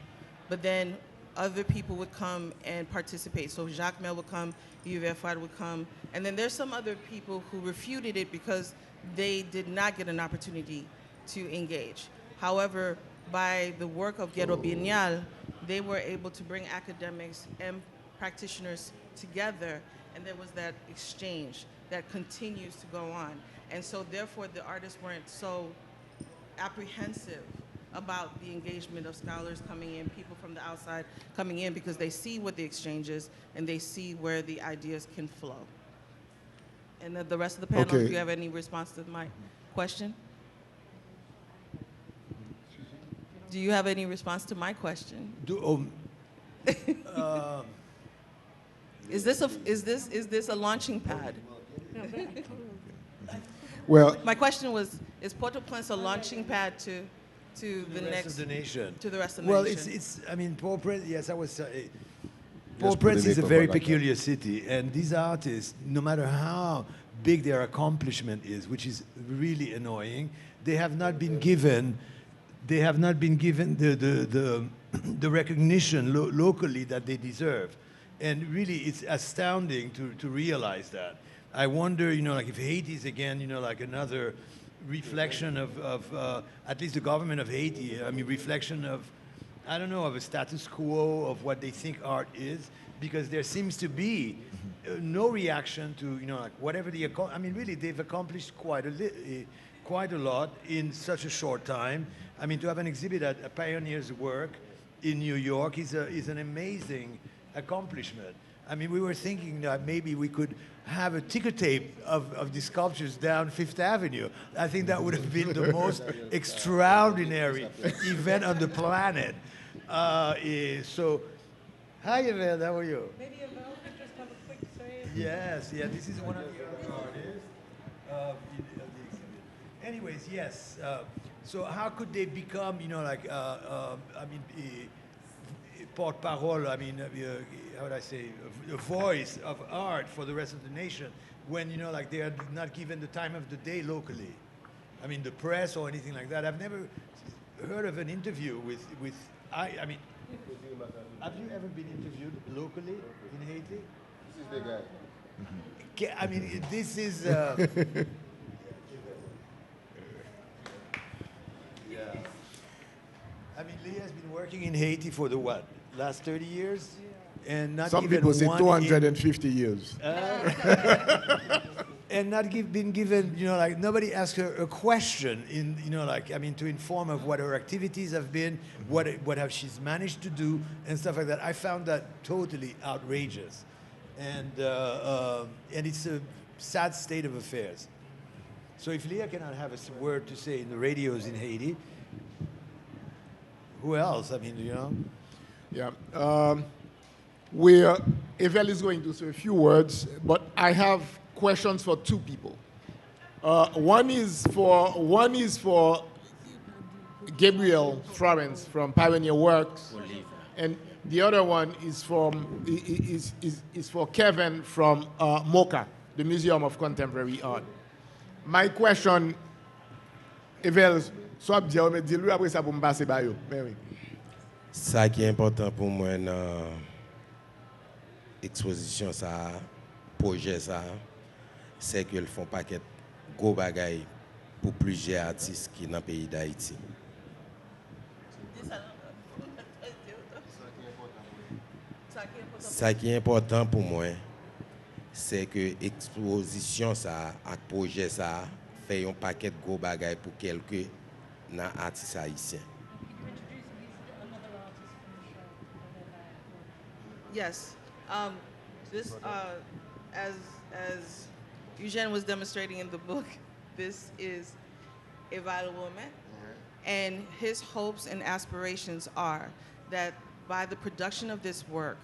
but then other people would come and participate. So Jacques Mel would come, Yves Fad would come, and then there's some other people who refuted it because they did not get an opportunity to engage. However, by the work of Ghetto Biennial, they were able to bring academics and practitioners together, and there was that exchange that continues to go on. And so therefore the artists weren't so apprehensive about the engagement of scholars coming in, people from the outside coming in, because they see what the exchange is and they see where the ideas can flow. And the rest of the panel, Okay. do you have any response to my question? Do you have any response to my question? Is this a launching pad? Well, My question was, is Port-au-Prince a launching pad to the rest next of the nation. to the rest of the Well, nation? it's I mean, Port-au-Prince, yes, I was. Just Port-au-Prince put is it a in very like that. peculiar city, and these artists, no matter how big their accomplishment is, which is really annoying, they have not been given the recognition locally that they deserve. And really, it's astounding to realize that. I wonder, like if Haiti is again, like another reflection of at least the government of Haiti, I mean, reflection of, I don't know, of a status quo of what they think art is, because there seems to be no reaction to, like whatever I mean, really, they've accomplished quite a lot in such a short time. I mean, to have an exhibit at a pioneer's work in New York is an amazing accomplishment. I mean, we were thinking that maybe we could have a ticker tape of the sculptures down Fifth Avenue. I think that would have been the most extraordinary event on the planet. So, hi, Yvette, how are you? Maybe Yvette could just have a quick say. Yes, yeah, this is one of the other artists of the exhibit. Anyways, yes. So how could they become, like, I mean, porte-parole, I mean, how would I say, a voice of art for the rest of the nation when, like they are not given the time of the day locally? I mean, the press or anything like that. I've never heard of an interview with I mean, have you ever been interviewed locally in Haiti? This is the guy. I mean, this is... Yeah. I mean, Leah has been working in Haiti for the what? Last 30 years? And not some given people say one 250 years. and not been given, like nobody asked her a question in, like, I mean, to inform of what her activities have been, what have she's managed to do and stuff like that. I found that totally outrageous. And it's a sad state of affairs. So if Leah cannot have a word to say in the radios in Haiti, who else? I mean, Yeah. Evel is going to say a few words, but I have questions for two people. One is for Gabriel Florence from Pioneer Works, and the other one is for Kevin from MoCA, the Museum of Contemporary Art. My question, Evel, soit dire, mais dis-lui après ça pour me passer par eux. Mais oui. Ça qui est important pour moi dans l'exposition, ça, projet, ça, c'est qu'ils font paquet gros bagailles pour plusieurs artistes qui sont dans le pays d'Haïti. Ce qui est important pour moi, c'est que l'exposition, ça, et projet, ça, fait un paquet de gros bagages pour quelques artistes haïtiens. Yes. This, as Eugène was demonstrating in the book, this is EXILE Woman. And his hopes and aspirations are that by the production of this work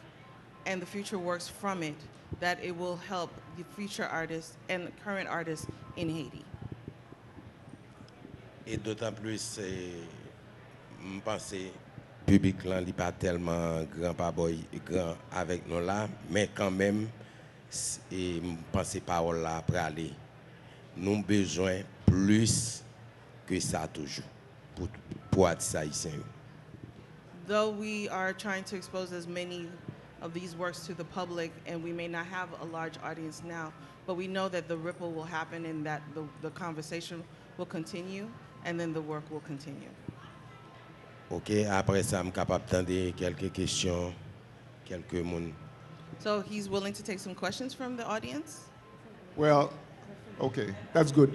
and the future works from it, that it will help the future artists and the current artists in Haiti. Et d'autant plus, je pense que le public n'est pas tellement grand, pas grand avec nous là, mais quand même, je pense que parole là pour aller. Nous avons besoin plus que ça toujours pour artistes haïtiens. Though we are trying to expose as many of these works to the public, and we may not have a large audience now, but we know that the ripple will happen and that the conversation will continue, and then the work will continue. OK, après ça, je suis capable d'entendre quelques questions, quelques monde. So he's willing to take some questions from the audience? Well, okay, that's good.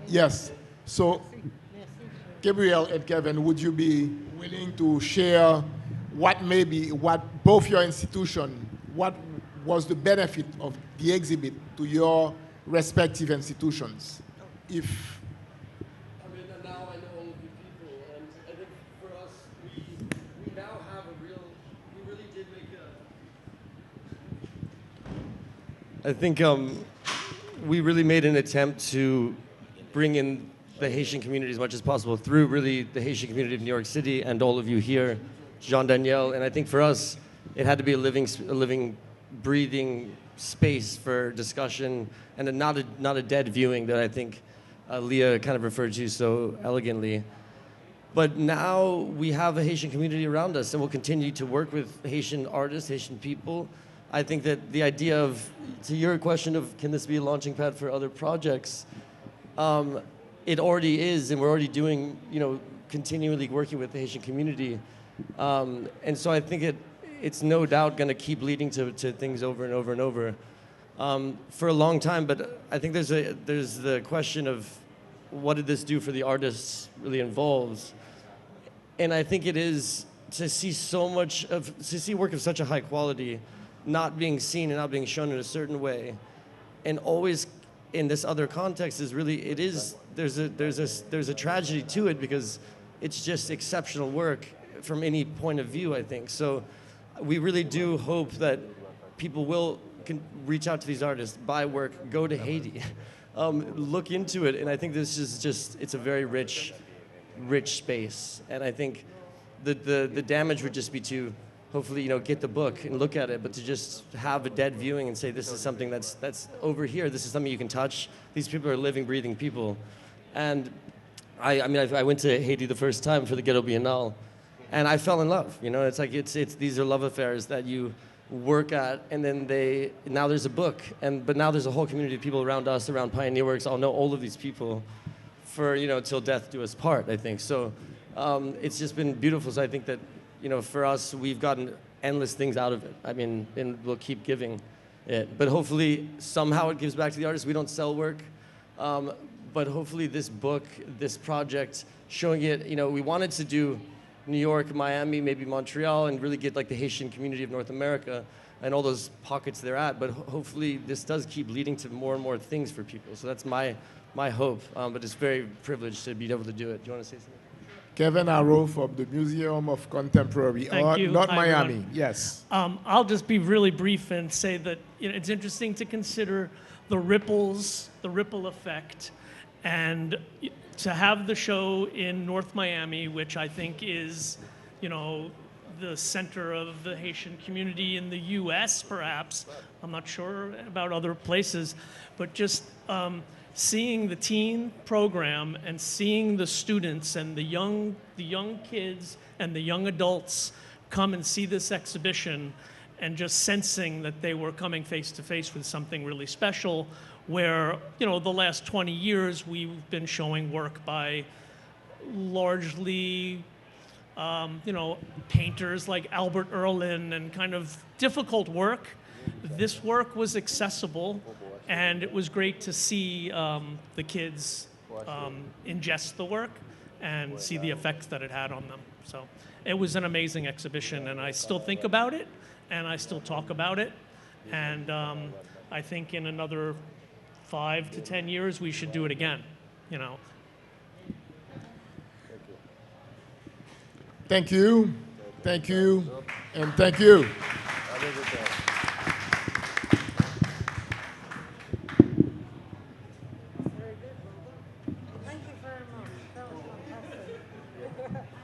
Yes, so Gabriel and Kevin, would you be willing to share what both your institution, what was the benefit of the exhibit to your respective institutions? If I mean, now I know all of you people, and I think for us, we now have we really did make I think we really made an attempt to bring in the Haitian community as much as possible through really the Haitian community of New York City and all of you here, Jean-Daniel, and I think for us, it had to be a living, breathing space for discussion and not a dead viewing that I think Leah kind of referred to so elegantly. But now we have a Haitian community around us, and we'll continue to work with Haitian artists, Haitian people. I think that the idea of, to your question of can this be a launching pad for other projects, it already is, and we're already doing, continually working with the Haitian community. And so I think it's no doubt going to keep leading to things over and over and over for a long time. But I think there's the question of what did this do for the artists really involved? And I think it is to see work of such a high quality not being seen and not being shown in a certain way, and always in this other context is really, there's a tragedy to it because it's just exceptional work from any point of view, I think. So we really do hope that people can reach out to these artists, buy work, go to Haiti, look into it, and I think this is it's a very rich space. And I think the damage would just be to hopefully, get the book and look at it, but to just have a dead viewing and say, this is something that's over here, this is something you can touch. These people are living, breathing people. And I went to Haiti the first time for the Ghetto Biennale, and I fell in love. It's like, these are love affairs that you work at, and then now there's a book, but now there's a whole community of people around us, around Pioneer Works. I'll know all of these people for, till death do us part, I think. So it's just been beautiful. So I think that, for us, we've gotten endless things out of it. And we'll keep giving it. But hopefully, somehow it gives back to the artists. We don't sell work. But hopefully this book, this project, showing it, we wanted to do New York, Miami, maybe Montreal, and really get like the Haitian community of North America and all those pockets they're at. But hopefully this does keep leading to more and more things for people. So that's my hope. But it's very privileged to be able to do it. Do you want to say something? Kevin Arrow from the Museum of Contemporary Art, not Hi, Miami. everyone. Yes. I'll just be really brief and say that it's interesting to consider the ripple effect, and to have the show in North Miami, which I think is, the center of the Haitian community in the U.S. perhaps. I'm not sure about other places, but just seeing the teen program and seeing the students and the young kids and the young adults come and see this exhibition and just sensing that they were coming face to face with something really special, where, you know, the last 20 years we've been showing work by largely, you know, painters like Albert Erlin and kind of difficult work. This work was accessible, and it was great to see the kids ingest the work and see the effects that it had on them. So it was an amazing exhibition, and I still think about it, and I still talk about it. And I think in another 5 to 10 years, we should do it again, you know. Thank you, and thank you. Thank you very much. That was fantastic.